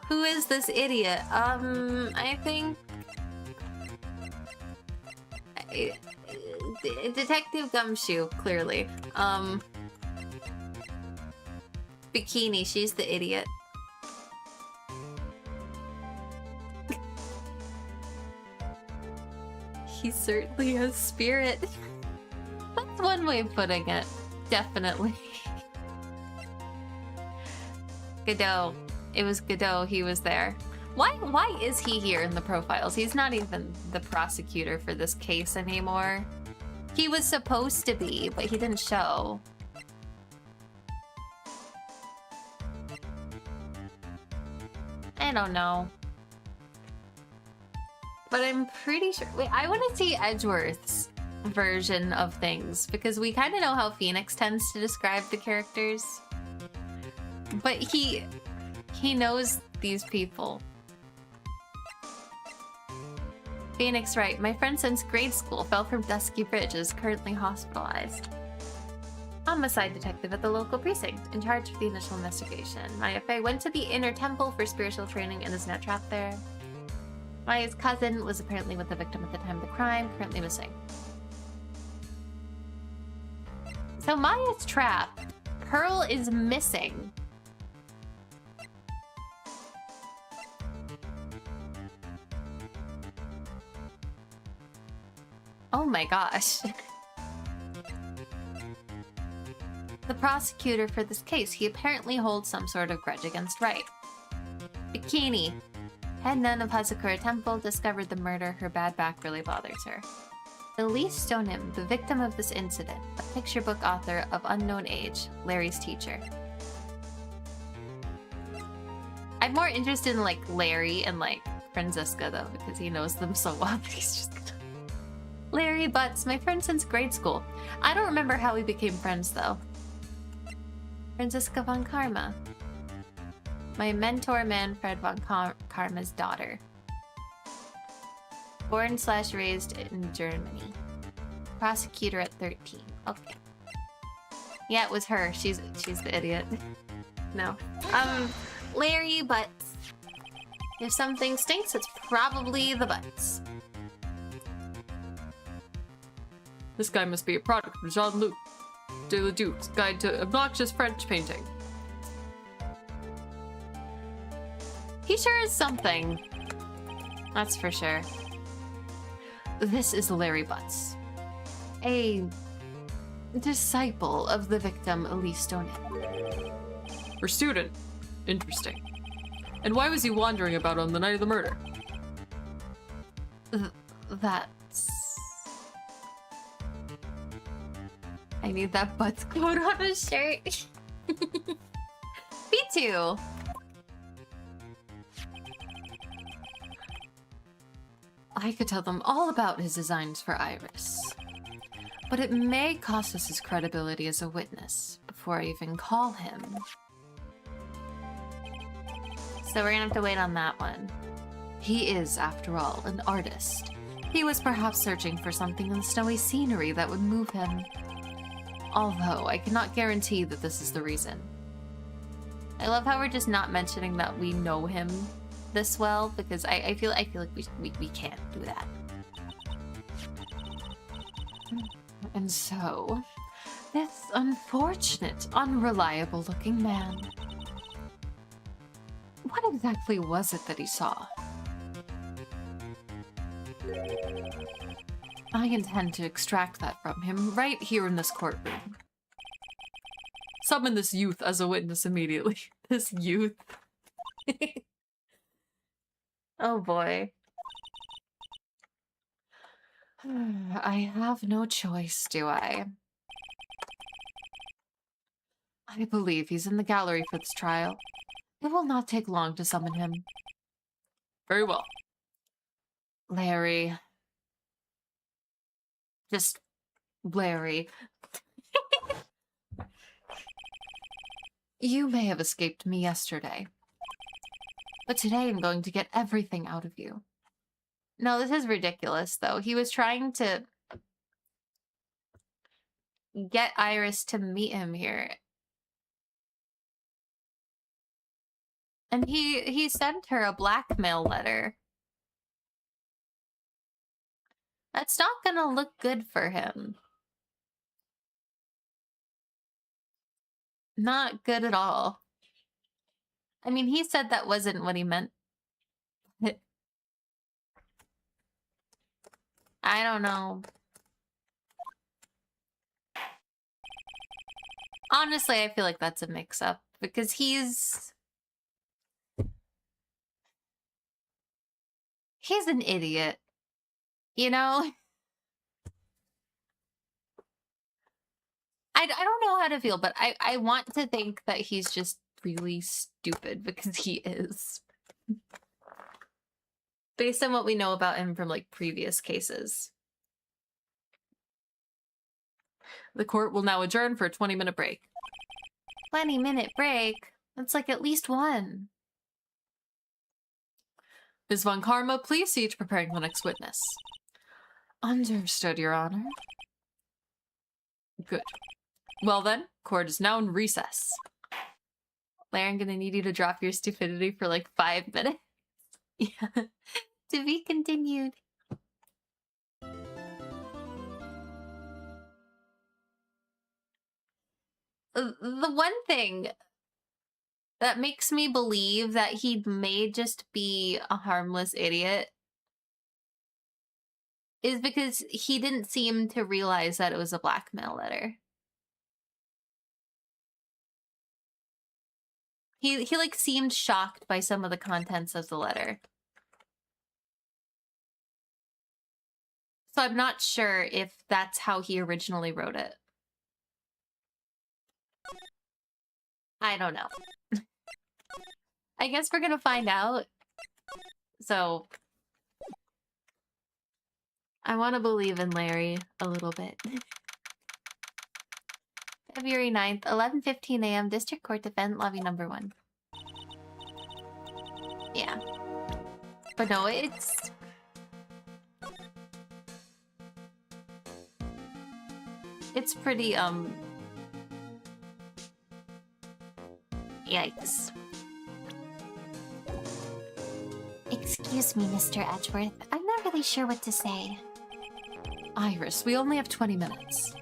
Who is this idiot? I think... Detective Gumshoe, clearly. Bikini, she's the idiot. He certainly has spirit. That's one way of putting it. Definitely. Godot. It was Godot, he was there. Why is he here in the profiles? He's not even the prosecutor for this case anymore. He was supposed to be, but he didn't show. I don't know. But I'm pretty sure... Wait, I want to see Edgeworth's version of things, because we kind of know how Phoenix tends to describe the characters. But he knows these people. Phoenix Wright, my friend since grade school, fell from Dusky Bridge, is currently hospitalized. Homicide detective at the local precinct, in charge of the initial investigation. Maya Fey went to the inner temple for spiritual training and is now trapped there. Maya's cousin was apparently with the victim at the time of the crime, currently missing. So Maya's trapped. Pearl is missing. Oh my gosh. The prosecutor for this case, he apparently holds some sort of grudge against Wright. Bikini. Head nun of Hazakura Temple discovered the murder. Her bad back really bothers her. Elise Stonem, the victim of this incident, a picture book author of unknown age, Larry's teacher. I'm more interested in like Larry and like Franziska though, because he knows them so well. He's just Larry Butts, my friend since grade school. I don't remember how we became friends though. Franziska von Karma. My mentor, Manfred von Karma's daughter. Born/raised in Germany. Prosecutor at 13. Okay. Yeah, it was her. She's the idiot. No. Larry Butts. If something stinks, it's probably the butts. This guy must be a product of Jean-Luc de la Duke's Guide to Obnoxious French Painting. He sure is something. That's for sure. This is Larry Butts, a disciple of the victim Elise Stonen. Her student? Interesting. And why was he wandering about on the night of the murder? That's... I need that Butts quote on a shirt. Me too. I could tell them all about his designs for Iris. But it may cost us his credibility as a witness before I even call him. So we're gonna have to wait on that one. He is, after all, an artist. He was perhaps searching for something in the snowy scenery that would move him. Although I cannot guarantee that this is the reason. I love how we're just not mentioning that we know him this well, because I feel like we can't do that. And so, this unfortunate, unreliable-looking man. What exactly was it that he saw? I intend to extract that from him right here in this courtroom. Summon this youth as a witness immediately. This youth. Oh boy. I have no choice, do I? I believe he's in the gallery for this trial. It will not take long to summon him. Very well. Larry. Just Larry. You may have escaped me yesterday, but today I'm going to get everything out of you. No, this is ridiculous, though. He was trying to get Iris to meet him here. And he sent her a blackmail letter. That's not gonna look good for him. Not good at all. I mean, he said that wasn't what he meant. I don't know. Honestly, I feel like that's a mix-up, because he's an idiot. You know? I don't know how to feel, but I want to think that he's just really stupid, because he is. Based on what we know about him from, like, previous cases. The court will now adjourn for a 20-minute break. 20-minute break? That's like at least one. Ms. Von Karma, please see to preparing the next witness. Understood, Your Honor. Good. Well then, court is now in recess. Larry, I'm gonna need you to drop your stupidity for like 5 minutes. Yeah. To be continued. The one thing that makes me believe that he may just be a harmless idiot is because he didn't seem to realize that it was a blackmail letter. He like seemed shocked by some of the contents of the letter. So I'm not sure if that's how he originally wrote it. I don't know. I guess we're gonna find out. So I want to believe in Larry a little bit. February 9th, 11:15 a.m. District Court Defendant Lobby number 1. Yeah. But no, it's pretty, yikes. Excuse me, Mr. Edgeworth. I'm not really sure what to say. Iris, we only have 20 minutes.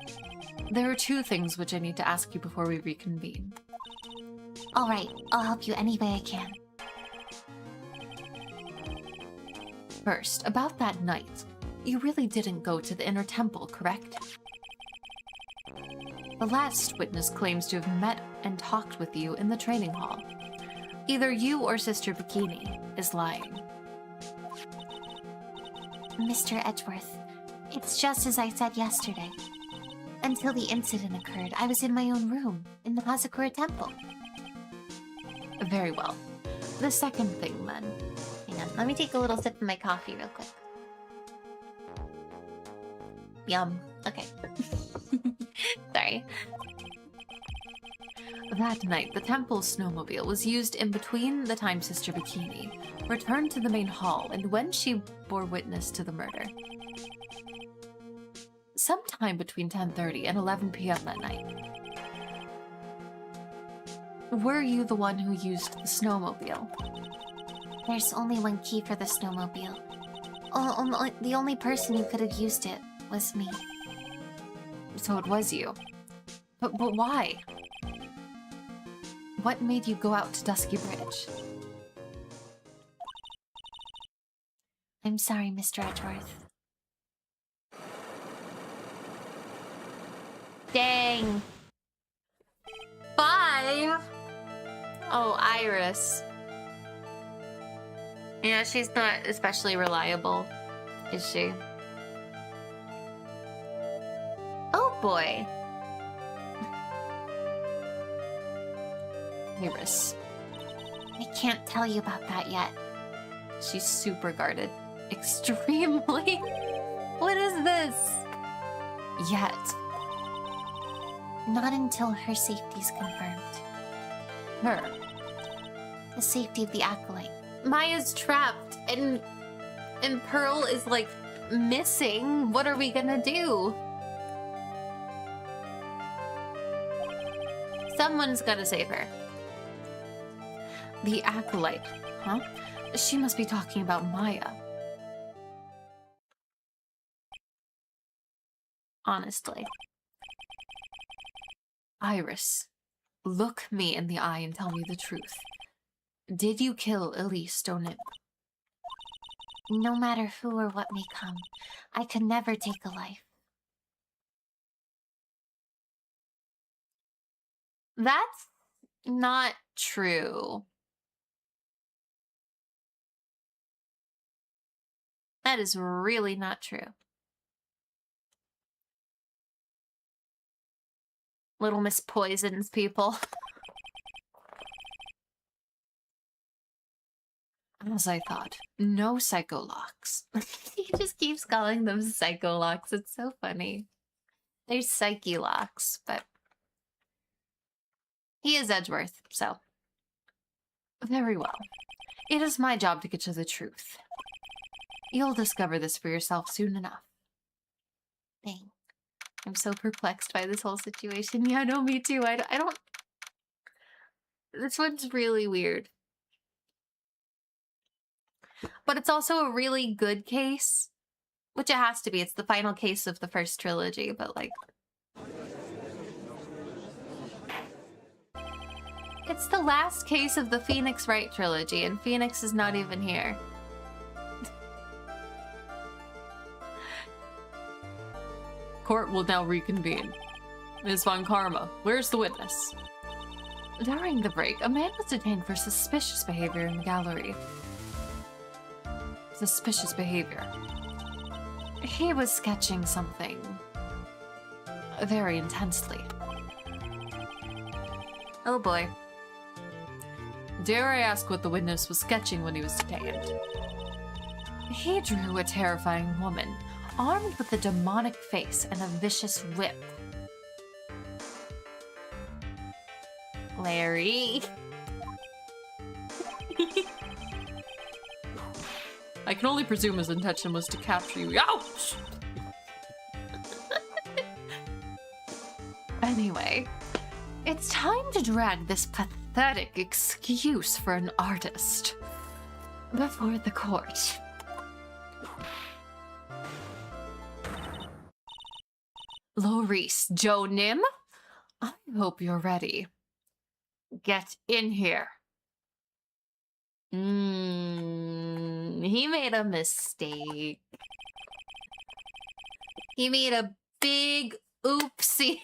There are 2 things which I need to ask you before we reconvene. All right, I'll help you any way I can. First, about that night. You really didn't go to the inner temple, correct? The last witness claims to have met and talked with you in the training hall. Either you or Sister Bikini is lying. Mr. Edgeworth, it's just as I said yesterday. Until the incident occurred, I was in my own room, in the Hazakura Temple. Very well. The second thing, then. Hang on, let me take a little sip of my coffee real quick. Yum. Okay. Sorry. That night, the temple's snowmobile was used in between the time Sister Bikini returned to the main hall and when she bore witness to the murder. Sometime between 10:30 and 11 p.m. that night. Were you the one who used the snowmobile? There's only one key for the snowmobile. The only person who could have used it was me. So it was you. But why? What made you go out to Dusky Bridge? I'm sorry, Mr. Edgeworth. Dang. 5? Oh, Iris. Yeah, she's not especially reliable, is she? Oh boy. Iris. I can't tell you about that yet. She's super guarded. Extremely. What is this? Yet. Not until her safety's confirmed. Her. The safety of the Acolyte. Maya's trapped and Pearl is like missing. What are we gonna do? Someone's gotta save her. The Acolyte, huh? She must be talking about Maya. Honestly. Iris, look me in the eye and tell me the truth. Did you kill Elise Donip? No matter who or what may come, I could never take a life. That's not true. That is really not true. Little Miss poisons people. As I thought, no psycholocks. He just keeps calling them psycholocks. It's so funny. They're psyche locks, but he is Edgeworth, so. Very well. It is my job to get to the truth. You'll discover this for yourself soon enough. Dang. I'm so perplexed by this whole situation. Yeah, no, me too. I don't... This one's really weird. But it's also a really good case. Which it has to be. It's the final case of the first trilogy, but like... It's the last case of the Phoenix Wright trilogy, and Phoenix is not even here. Court will now reconvene. Ms. Von Karma, where's the witness? During the break, a man was detained for suspicious behavior in the gallery. Suspicious behavior. He was sketching something very intensely. Oh boy. Dare I ask what the witness was sketching when he was detained? He drew a terrifying woman, armed with a demonic face and a vicious whip. Larry. I can only presume his intention was to capture you. Ouch! Anyway, it's time to drag this pathetic excuse for an artist before the court. Laurice Joe Nim, I hope you're ready. Get in here. He made a mistake. He made a big oopsie.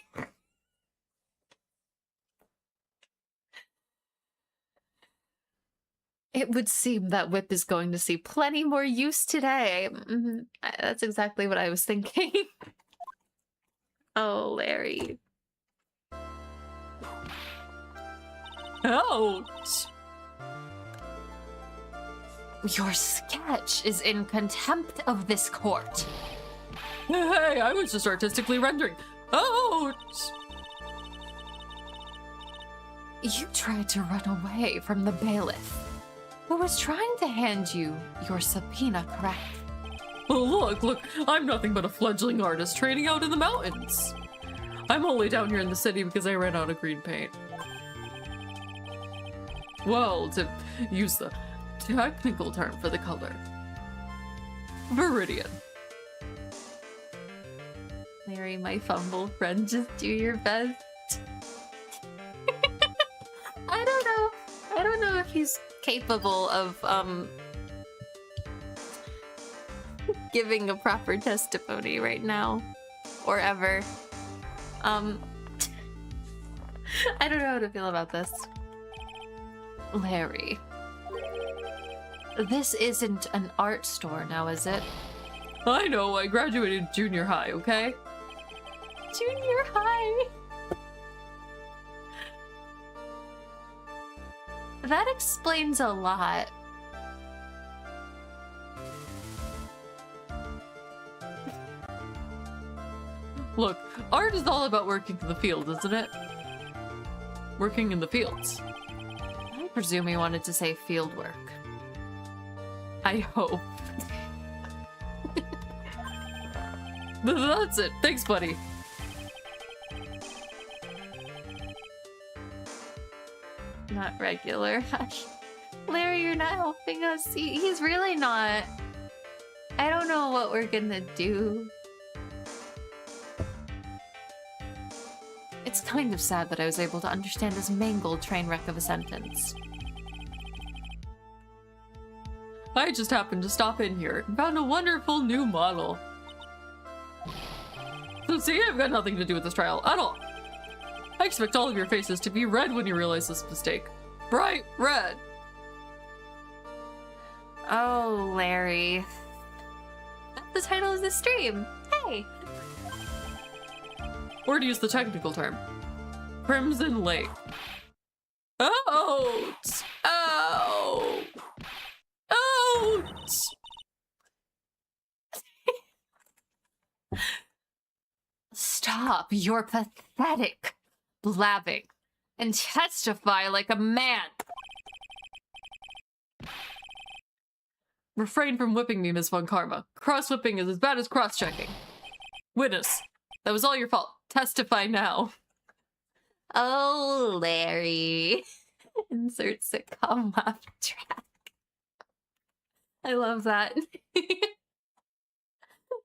It would seem that whip is going to see plenty more use today. That's exactly what I was thinking. Oh, Larry. Ouch! Your sketch is in contempt of this court. Hey, I was just artistically rendering. Ouch! You tried to run away from the bailiff, who was trying to hand you your subpoena, correct? Oh, look, I'm nothing but a fledgling artist training out in the mountains. I'm only down here in the city because I ran out of green paint. Well, to use the technical term for the color, Viridian. Larry, my fumble friend, just do your best. I don't know if he's capable of, giving a proper testimony right now. Or ever. I don't know how to feel about this. Larry. This isn't an art store now, is it? I know, I graduated junior high, okay? Junior high! That explains a lot. Look, art is all about working in the field, isn't it? Working in the fields. I presume he wanted to say field work. I hope. That's it. Thanks, buddy. Not regular. Larry, you're not helping us. He's really not. I don't know what we're gonna do. It's kind of sad that I was able to understand his mangled train wreck of a sentence. I just happened to stop in here and found a wonderful new model. So see, I've got nothing to do with this trial at all. I expect all of your faces to be red when you realize this mistake. Bright red! Oh, Larry. That's the title of the stream. Hey! Or to use the technical term, Crimson Lake. Ouch! Ow! Ouch! Stop your pathetic blabbing and testify like a man. Refrain from whipping me, Miss Von Karma. Cross-whipping is as bad as cross-checking. Witness, that was all your fault. Testify now. Oh, Larry. Insert sitcom laugh track. I love that.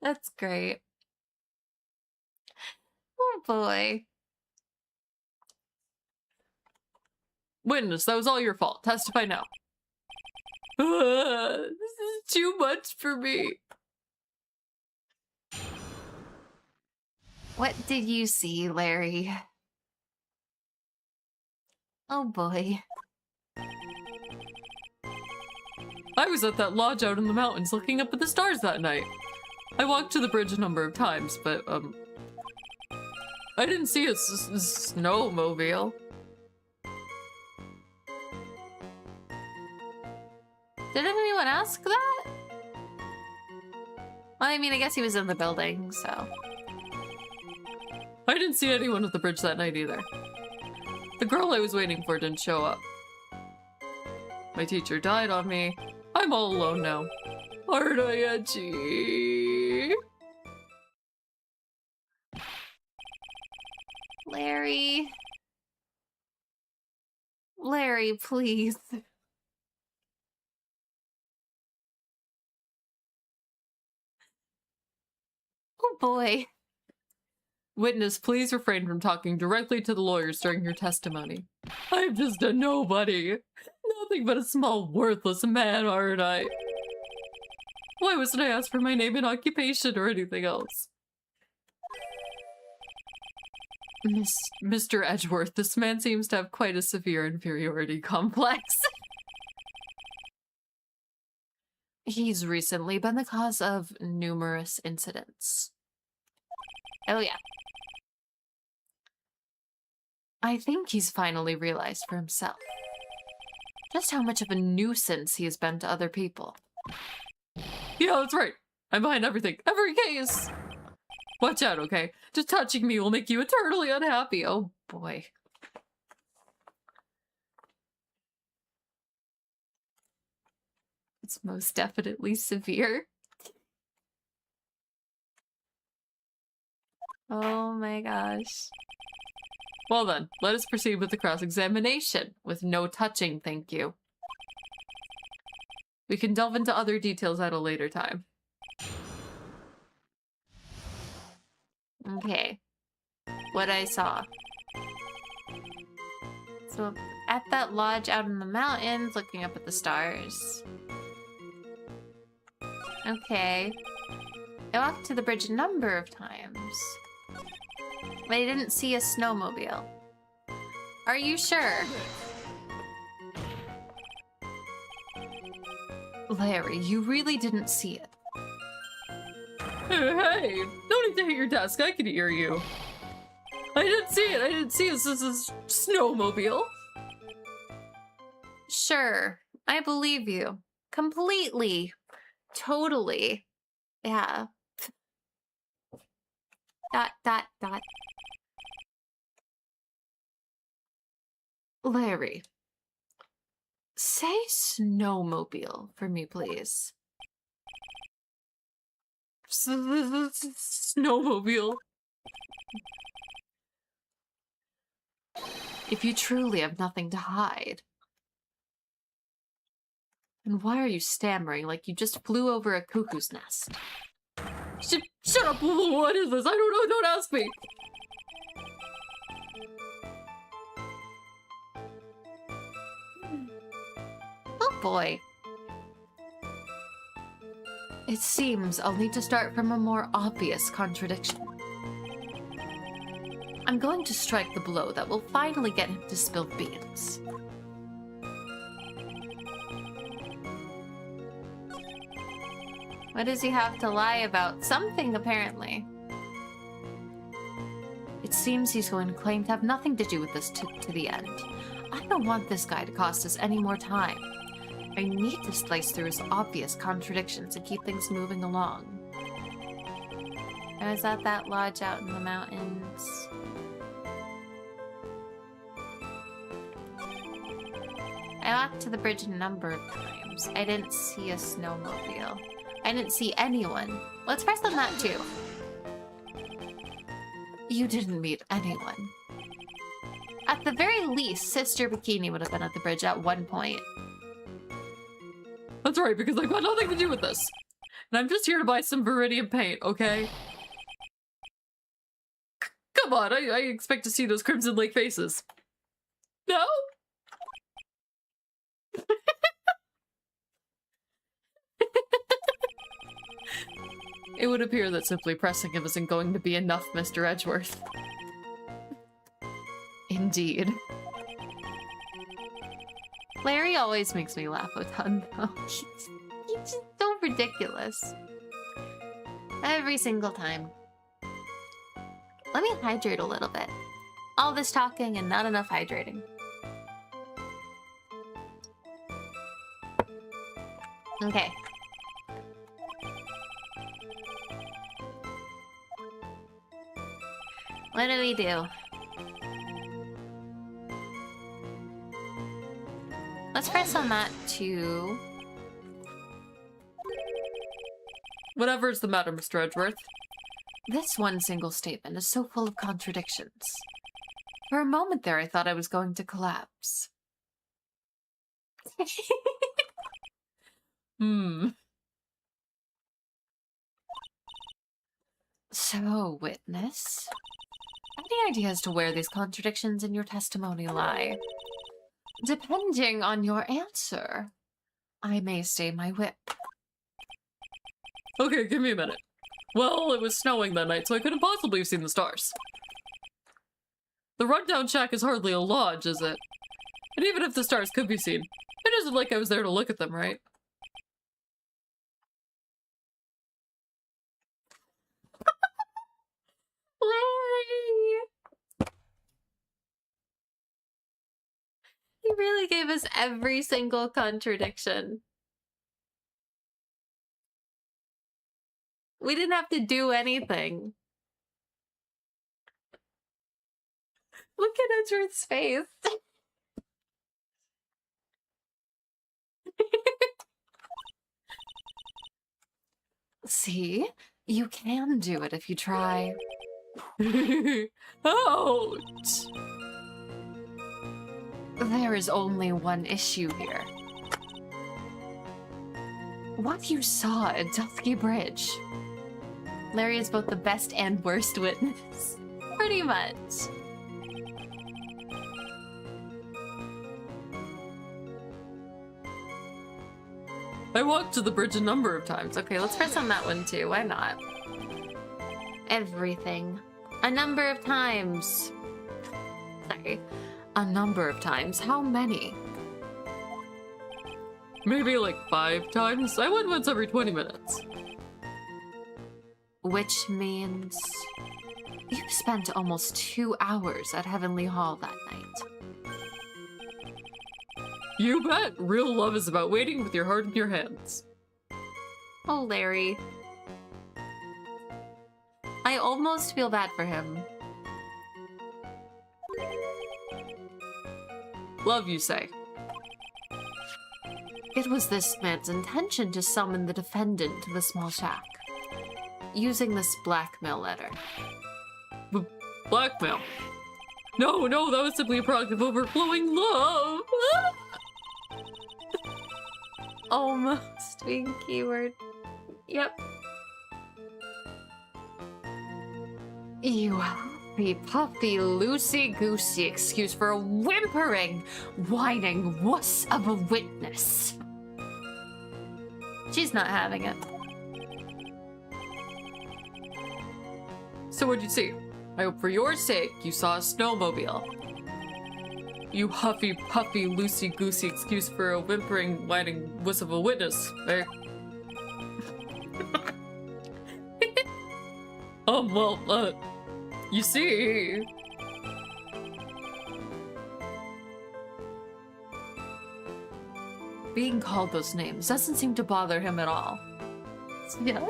That's great. Oh boy. Witness, that was all your fault. Testify now. This is too much for me. What did you see, Larry? Oh boy. I was at that lodge out in the mountains looking up at the stars that night. I walked to the bridge a number of times, but, I didn't see a snowmobile. Did anyone ask that? Well, I mean, I guess he was in the building, so. I didn't see anyone at the bridge that night either. The girl I was waiting for didn't show up. My teacher died on me. I'm all alone now. Aren't I edgy? Larry. Larry, please. Oh boy. Witness, please refrain from talking directly to the lawyers during your testimony. I'm just a nobody. Nothing but a small, worthless man, aren't I? Why wasn't I asked for my name and occupation or anything else? Mr. Edgeworth, this man seems to have quite a severe inferiority complex. He's recently been the cause of numerous incidents. Oh yeah. I think he's finally realized for himself just how much of a nuisance he has been to other people. Yeah, that's right. I'm behind everything. Every case! Watch out, okay? Just touching me will make you eternally unhappy. Oh, boy. It's most definitely severe. Oh my gosh. Well then, let us proceed with the cross-examination, with no touching, thank you. We can delve into other details at a later time. Okay. What I saw. So, at that lodge out in the mountains, looking up at the stars. Okay. I walked to the bridge a number of times. But I didn't see a snowmobile. Are you sure? Larry, you really didn't see it. Hey, don't need to hit your desk. I can hear you. I didn't see it. I didn't see it. This is a snowmobile. Sure, I believe you. Completely. Totally. Yeah. Dot, dot, dot. Larry. Say snowmobile for me, please. Snowmobile. If you truly have nothing to hide, then why are you stammering like you just flew over a cuckoo's nest? Shut up! What is this? I don't know. Don't ask me. Oh boy. It seems I'll need to start from a more obvious contradiction. I'm going to strike the blow that will finally get him to spill beans. What does he have to lie about? Something, apparently. It seems he's going to claim to have nothing to do with this to the end. I don't want this guy to cost us any more time. I need to slice through his obvious contradictions and keep things moving along. I was at that lodge out in the mountains. I walked to the bridge a number of times. I didn't see a snowmobile. I didn't see anyone. Let's press on that too. You didn't meet anyone. At the very least, Sister Bikini would have been at the bridge at one point. That's right, because I've got nothing to do with this. And I'm just here to buy some Viridian paint, okay? Come on, I expect to see those Crimson Lake faces. No? It would appear that simply pressing him isn't going to be enough, Mr. Edgeworth. Indeed. Larry always makes me laugh a ton, though. He's just so ridiculous. Every single time. Let me hydrate a little bit. All this talking and not enough hydrating. Okay. What do we do? Let's press on that too. Whatever's the matter, Mr. Edgeworth. This one single statement is so full of contradictions. For a moment there, I thought I was going to collapse. So, witness, any idea as to where these contradictions in your testimony lie? Depending on your answer, I may stay my whip. Okay, give me a minute. Well, it was snowing that night, so I couldn't possibly have seen the stars. The rundown shack is hardly a lodge, is it? And even if the stars could be seen, it isn't like I was there to look at them, right? Larry! He really gave us every single contradiction. We didn't have to do anything. Look at Edgeworth's face. See? You can do it if you try. Ouch! There is only one issue here. What you saw at Dusky Bridge. Larry is both the best and worst witness. Pretty much. I walked to the bridge a number of times. Okay, let's press on that one too. Why not? Everything. A number of times. Sorry. A number of times. How many? Maybe like 5 times. I went once every 20 minutes. Which means you've spent almost 2 hours at Heavenly Hall that night. You bet. Real love is about waiting with your heart in your hands. Oh, Larry. I almost feel bad for him. Love, you say? It was this man's intention to summon the defendant to the small shack, using this blackmail letter. Blackmail? No, that was simply a product of overflowing love! Almost being keyword. Yep. You happy, puffy, loosey-goosey excuse for a whimpering, whining wuss of a witness. She's not having it. So what'd you see? I hope for your sake you saw a snowmobile. You huffy, puffy, loosey-goosey excuse for a whimpering, whining wuss of a witness, eh? You see... Being called those names doesn't seem to bother him at all. Yeah.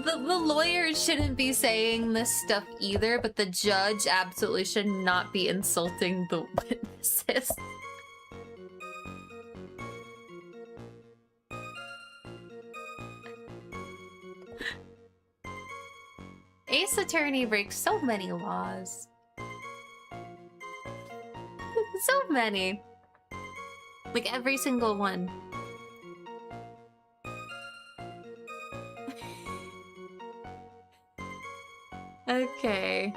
The lawyer shouldn't be saying this stuff either, but the judge absolutely should not be insulting the witnesses. Ace Attorney breaks so many laws. So many. Like every single one. Okay.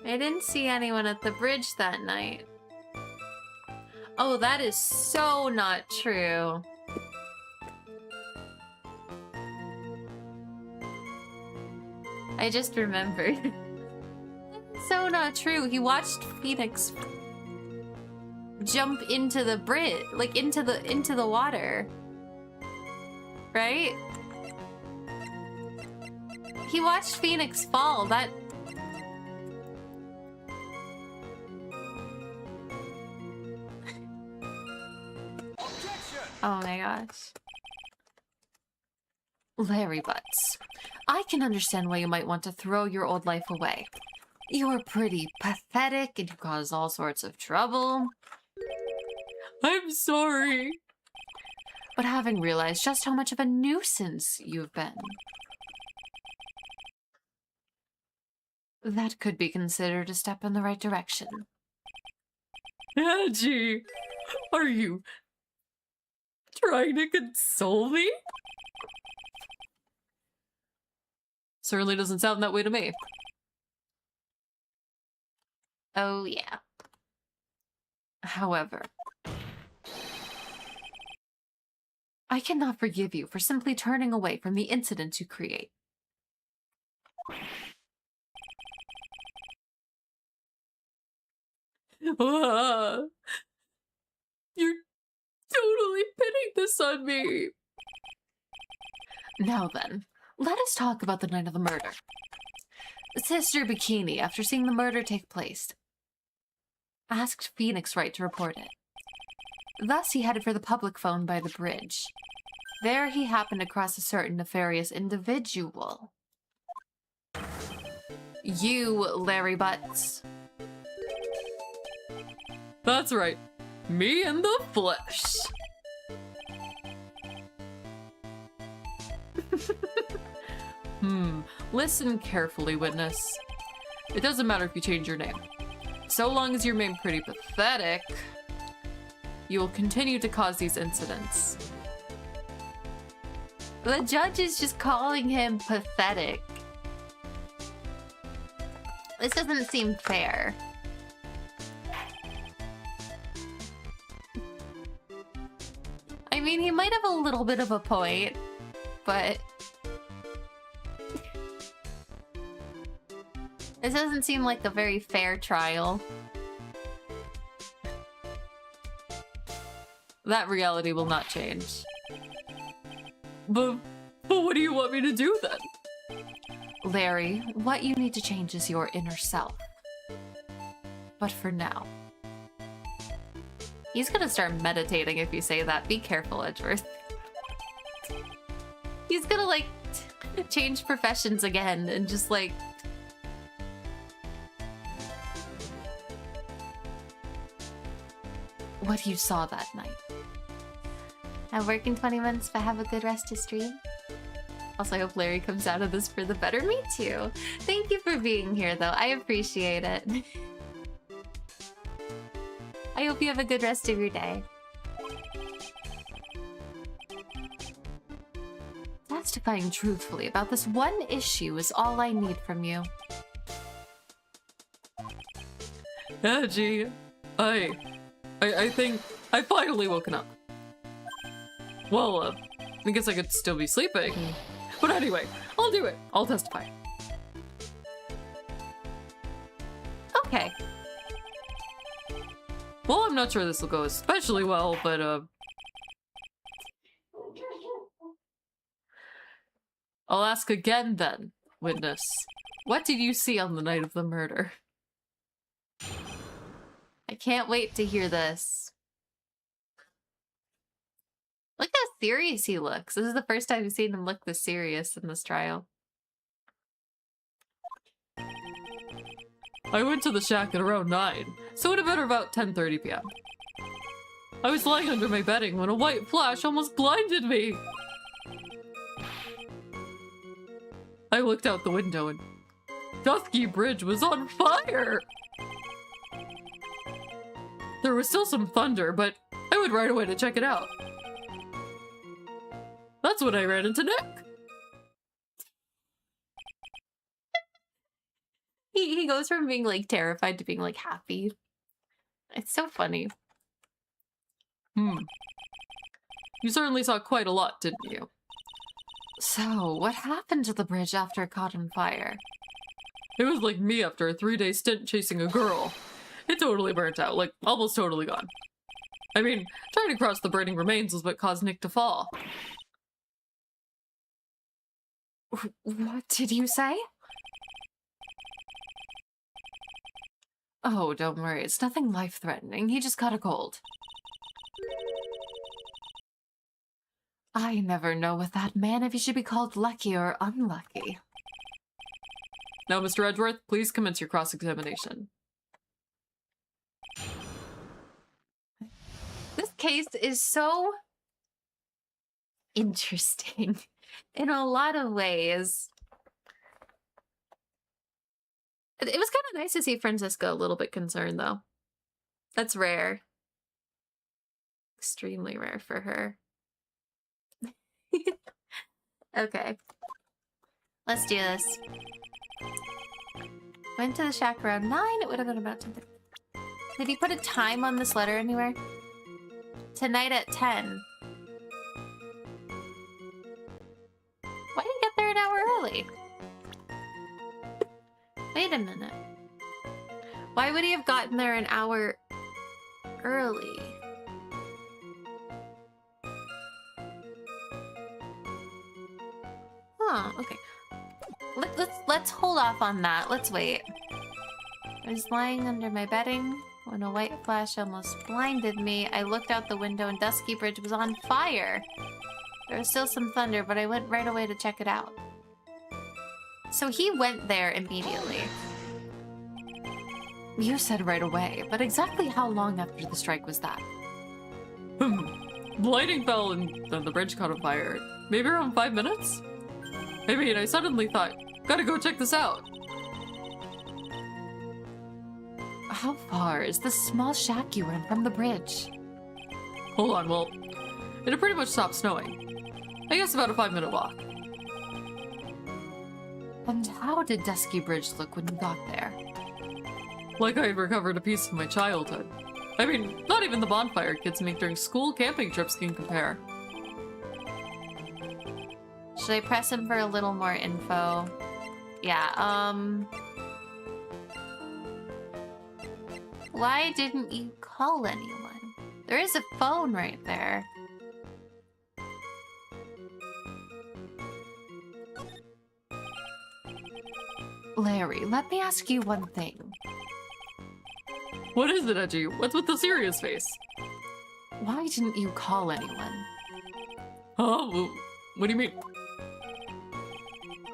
I didn't see anyone at the bridge that night. Oh, that is so not true. I just remembered. So not true. He watched Phoenix jump into the bridge, like into the water. Right? He watched Phoenix fall. That... Oh my gosh. Larry Butts, I can understand why you might want to throw your old life away. You're pretty pathetic and you cause all sorts of trouble. I'm sorry. But having realized just how much of a nuisance you've been, that could be considered a step in the right direction. Angie, are you trying to console me? Certainly doesn't sound that way to me. Oh, yeah. However, I cannot forgive you for simply turning away from the incidents you create. You're totally pinning this on me. Now then, let us talk about the night of the murder. Sister Bikini, after seeing the murder take place, asked Phoenix Wright to report it. Thus, he headed for the public phone by the bridge. There, he happened across a certain nefarious individual. You, Larry Butts. That's right. Me in the flesh. Listen carefully, witness. It doesn't matter if you change your name. So long as you remain pretty pathetic, you will continue to cause these incidents. The judge is just calling him pathetic. This doesn't seem fair. I mean, he might have a little bit of a point, but this doesn't seem like a very fair trial. That reality will not change. But what do you want me to do then? Larry, what you need to change is your inner self. But for now. He's gonna start meditating if you say that. Be careful, Edgeworth. He's gonna, like, change professions again and just, like... what you saw that night. I work in 20 months, but have a good rest of stream. Also, I hope Larry comes out of this for the better. Me too. Thank you for being here, though. I appreciate it. I hope you have a good rest of your day. Testifying truthfully about this one issue is all I need from you. Yeah, gee. I think I finally woken up. Well, I guess I could still be sleeping. But anyway, I'll do it. I'll testify. Okay. Well, I'm not sure this will go especially well, but, I'll ask again then, witness. What did you see on the night of the murder? I can't wait to hear this. Look how serious he looks. This is the first time I've seen him look this serious in this trial. I went to the shack at around 9, so it would have been about 10:30 p.m. I was lying under my bedding when a white flash almost blinded me. I looked out the window and Dusky Bridge was on fire! There was still some thunder, but I went right away to check it out. That's when I ran into Nick. He goes from being, like, terrified to being, like, happy. It's so funny. You certainly saw quite a lot, didn't you? So, what happened to the bridge after it caught on fire? It was like me after a 3-day stint chasing a girl. It totally burnt out, like, almost totally gone. I mean, trying to cross the burning remains was what caused Nick to fall. What did you say? Oh, don't worry. It's nothing life-threatening. He just caught a cold. I never know with that man if he should be called lucky or unlucky. Now, Mr. Edgeworth, please commence your cross-examination. This case is so interesting in a lot of ways. It was kind of nice to see Francisca a little bit concerned, though. That's rare. Extremely rare for her. Okay. Let's do this. Went to the shack around 9. It would have been about 10. Did he put a time on this letter anywhere? Tonight at 10. Why did he get there an hour early? Wait a minute. Why would he have gotten there an hour early? Huh, okay. let's hold off on that. Let's wait. I was lying under my bedding when a white flash almost blinded me. I looked out the window and Dusky Bridge was on fire. There was still some thunder, but I went right away to check it out. So he went there immediately. You said right away, but exactly how long after the strike was that? Lightning fell and then the bridge caught on fire. Maybe around 5 minutes? I mean, I suddenly thought, gotta go check this out. How far is this small shack you were in from the bridge? Hold on, well, it had pretty much stopped snowing. I guess about a 5-minute walk. And how did Dusky Bridge look when you got there? Like I had recovered a piece of my childhood. I mean, not even the bonfire kids make during school camping trips can compare. Should I press him for a little more info? Yeah, why didn't you call anyone? There is a phone right there. Larry, let me ask you one thing. What is it, Edgy? What's with the serious face? Why didn't you call anyone? Huh? What do you mean?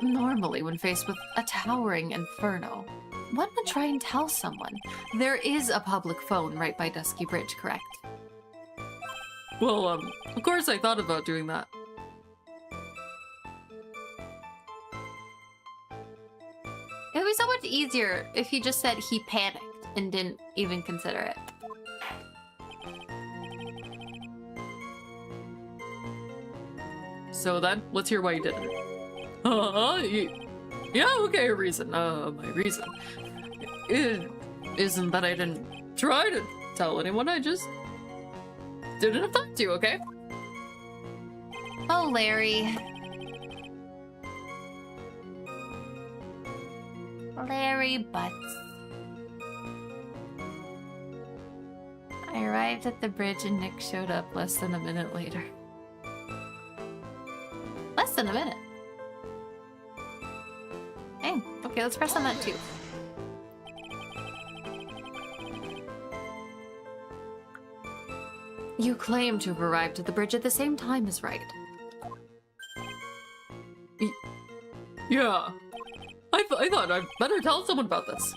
Normally, when faced with a towering inferno, one would try and tell someone. There is a public phone right by Dusky Bridge, correct? Well, of course I thought about doing that. It would be so much easier if he just said he panicked and didn't even consider it. So then, let's hear why you did it. Yeah, okay, a reason. My reason. It isn't that I didn't try to tell anyone, I just didn't have time to, okay? Oh, Larry. Larry Butts. I arrived at the bridge and Nick showed up less than a minute later. Less than a minute? Dang. Okay, let's press on that too. You claim to have arrived at the bridge at the same time as Wright. Yeah. I thought I'd better tell someone about this.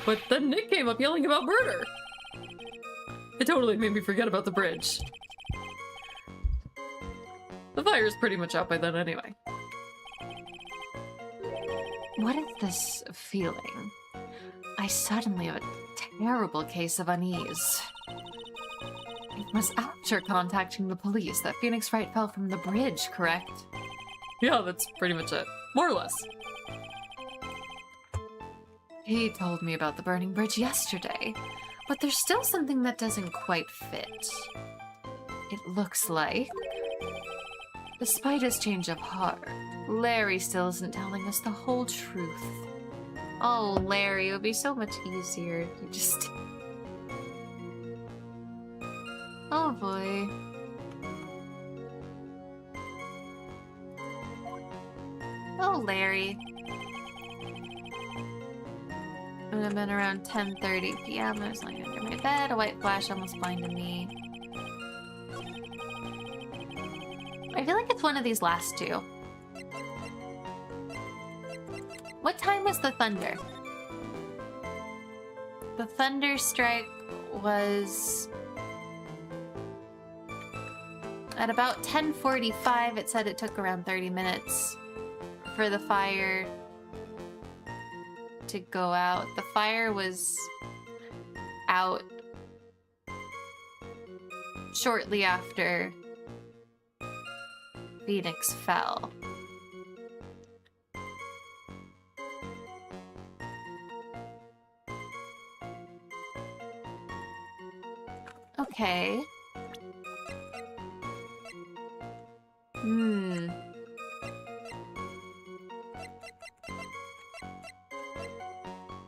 But then Nick came up yelling about murder. It totally made me forget about the bridge. The fire's pretty much out by then anyway. What is this feeling? I suddenly have a terrible case of unease. It was after contacting the police that Phoenix Wright fell from the bridge, correct? Yeah, that's pretty much it. More or less. He told me about the burning bridge yesterday, but there's still something that doesn't quite fit. It looks like, despite his change of heart, Larry still isn't telling us the whole truth. Oh, Larry, it would be so much easier if you just... Oh boy. Oh, Larry. It would have been around 10:30 p.m. I was lying under my bed. A white flash almost blinded me. I feel like it's one of these last two. What time was the thunder? The thunder strike was... At about 10:45, it said it took around 30 minutes for the fire to go out. The fire was out shortly after Phoenix fell. Okay.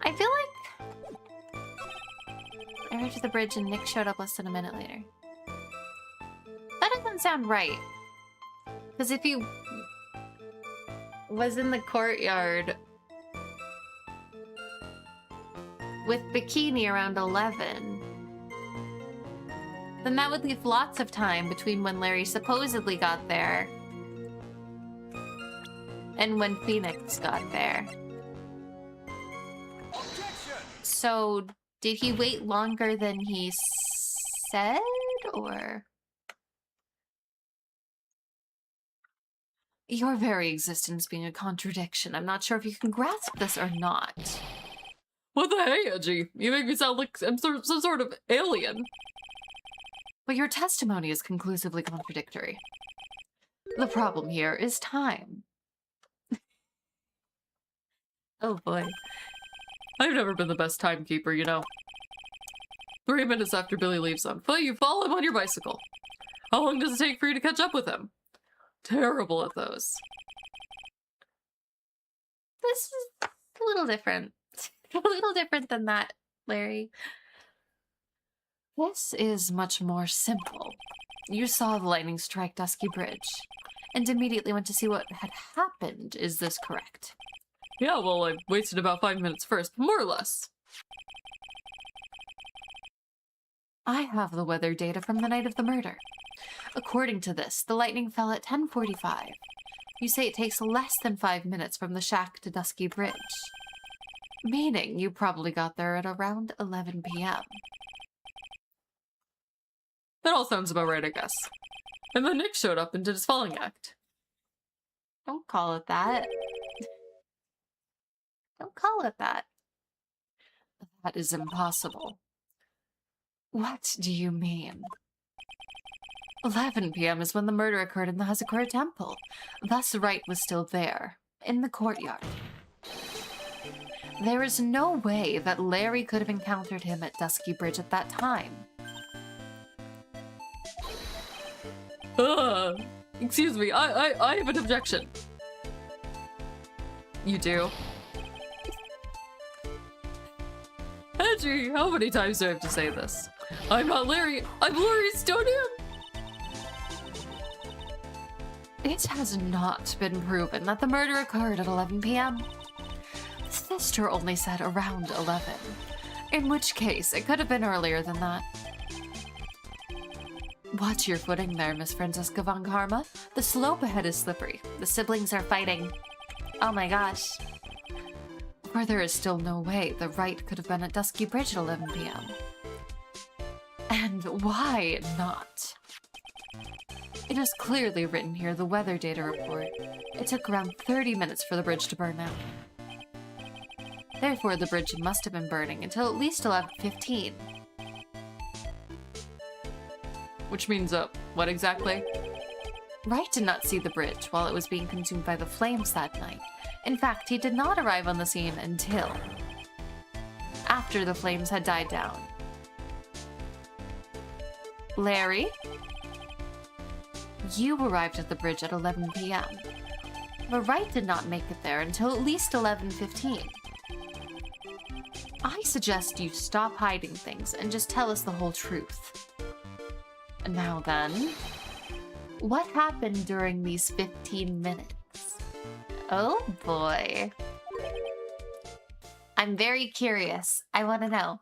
I feel like I arrived at the bridge and Nick showed up less than a minute later. That doesn't sound right. Because if you was in the courtyard with Bikini around 11, then that would leave lots of time between when Larry supposedly got there and when Phoenix got there. So, did he wait longer than he said, or? Your very existence being a contradiction. I'm not sure if you can grasp this or not. What the hey, Edgy? You make me sound like I'm some sort of alien. But your testimony is conclusively contradictory. The problem here is time. Oh boy. I've never been the best timekeeper, you know. 3 minutes after Billy leaves on foot, you follow him on your bicycle. How long does it take for you to catch up with him? Terrible at those. This is a little different. A little different than that, Larry. This is much more simple. You saw the lightning strike Dusky Bridge, and immediately went to see what had happened. Is this correct? Yeah, well, I wasted about 5 minutes first, more or less. I have the weather data from the night of the murder. According to this, the lightning fell at 10:45. You say it takes less than 5 minutes from the shack to Dusky Bridge. Meaning you probably got there at around 11 p.m. That all sounds about right, I guess. And then Nick showed up and did his falling act. Don't call it that. Don't call it that. That is impossible. What do you mean? 11 p.m. is when the murder occurred in the Hazakura Temple. Thus, Wright was still there, in the courtyard. There is no way that Larry could have encountered him at Dusky Bridge at that time. Excuse me, I have an objection. You do? Edgy, how many times do I have to say this? I'm not Larry, I'm Larry Stoneham! It has not been proven that the murder occurred at 11 p.m. The sister only said around 11, in which case it could have been earlier than that. Watch your footing there, Miss Franziska von Karma. The slope ahead is slippery. The siblings are fighting. Oh my gosh. Or there is still no way the Wright could have been at Dusky Bridge at 11 p.m. And why not? It is clearly written here, the weather data report. It took around 30 minutes for the bridge to burn out. Therefore, the bridge must have been burning until at least 11:15. Which means, what exactly? Wright did not see the bridge while it was being consumed by the flames that night. In fact, he did not arrive on the scene until after the flames had died down. Larry? You arrived at the bridge at 11 p.m. But Wright did not make it there until at least 11:15. I suggest you stop hiding things and just tell us the whole truth. Now then, what happened during these 15 minutes? Oh boy. I'm very curious. I want to know.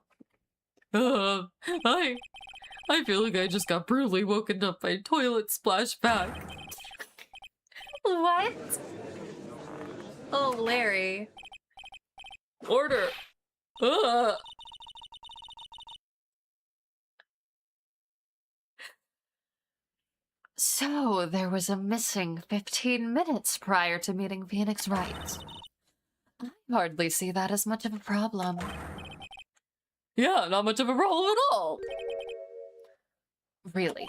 I feel like I just got brutally woken up by a toilet splashback. What? Oh, Larry. Order! So, there was a missing 15 minutes prior to meeting Phoenix Wright. I hardly see that as much of a problem. Yeah, not much of a problem at all. Really.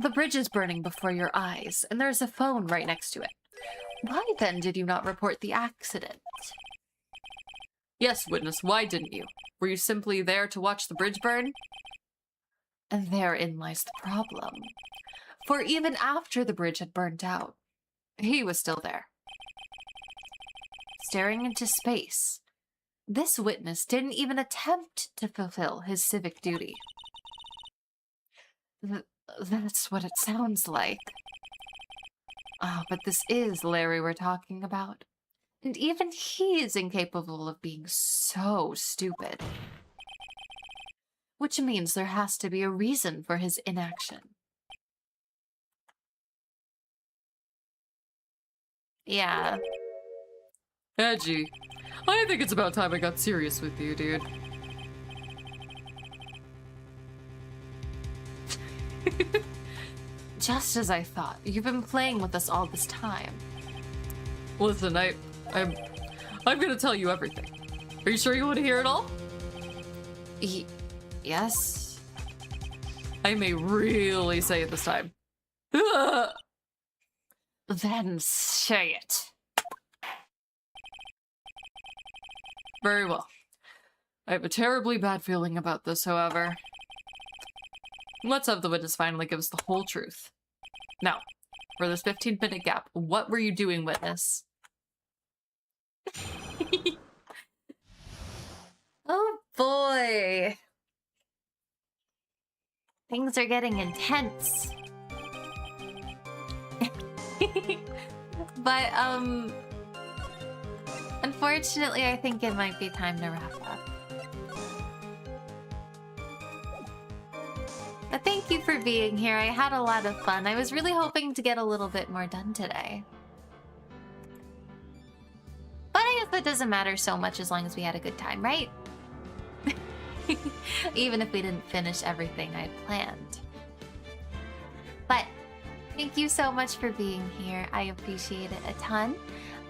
The bridge is burning before your eyes, and there's a phone right next to it. Why then did you not report the accident? Yes, witness, why didn't you? Were you simply there to watch the bridge burn? And therein lies the problem. For even after the bridge had burnt out, he was still there. Staring into space. This witness didn't even attempt to fulfill his civic duty. That's what it sounds like. Oh, but this is Larry we're talking about. And even he is incapable of being so stupid. Which means there has to be a reason for his inaction. Yeah. Edgy. I think it's about time I got serious with you, dude. Just as I thought. You've been playing with us all this time. Listen, I'm gonna tell you everything. Are you sure you want to hear it all? Yes. I may really say it this time. Then say it. Very well. I have a terribly bad feeling about this, however. Let's have the witness finally give us the whole truth. Now, for this 15-minute gap, what were you doing, witness? Oh boy. Things are getting intense. But, unfortunately, I think it might be time to wrap up. But thank you for being here. I had a lot of fun. I was really hoping to get a little bit more done today. But I guess that doesn't matter so much as long as we had a good time, right? Even if we didn't finish everything I planned. But thank you so much for being here. I appreciate it a ton.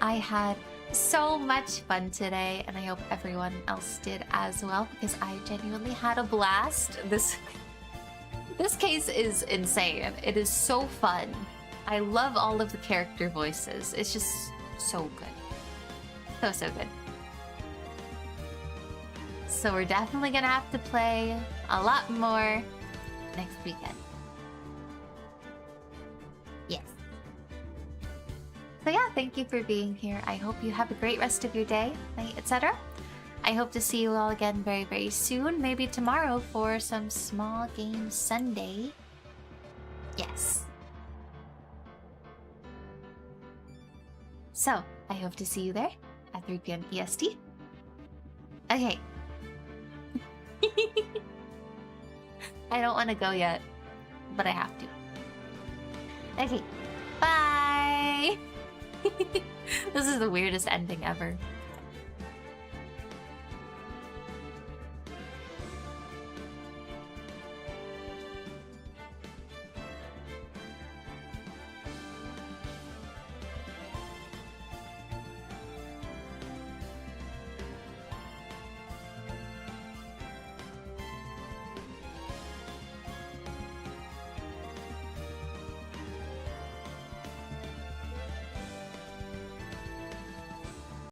I had so much fun today, and I hope everyone else did as well, because I genuinely had a blast. This case is insane. It is so fun. I love all of the character voices. It's just so good. So good. So we're definitely gonna have to play a lot more next weekend. Yes. So yeah, thank you for being here. I hope you have a great rest of your day, night, etc. I hope to see you all again very, very soon. Maybe tomorrow for some small game Sunday. Yes. So, I hope to see you there at 3 p.m. EST. Okay. I don't want to go yet, but I have to. Okay. Bye! This is the weirdest ending ever.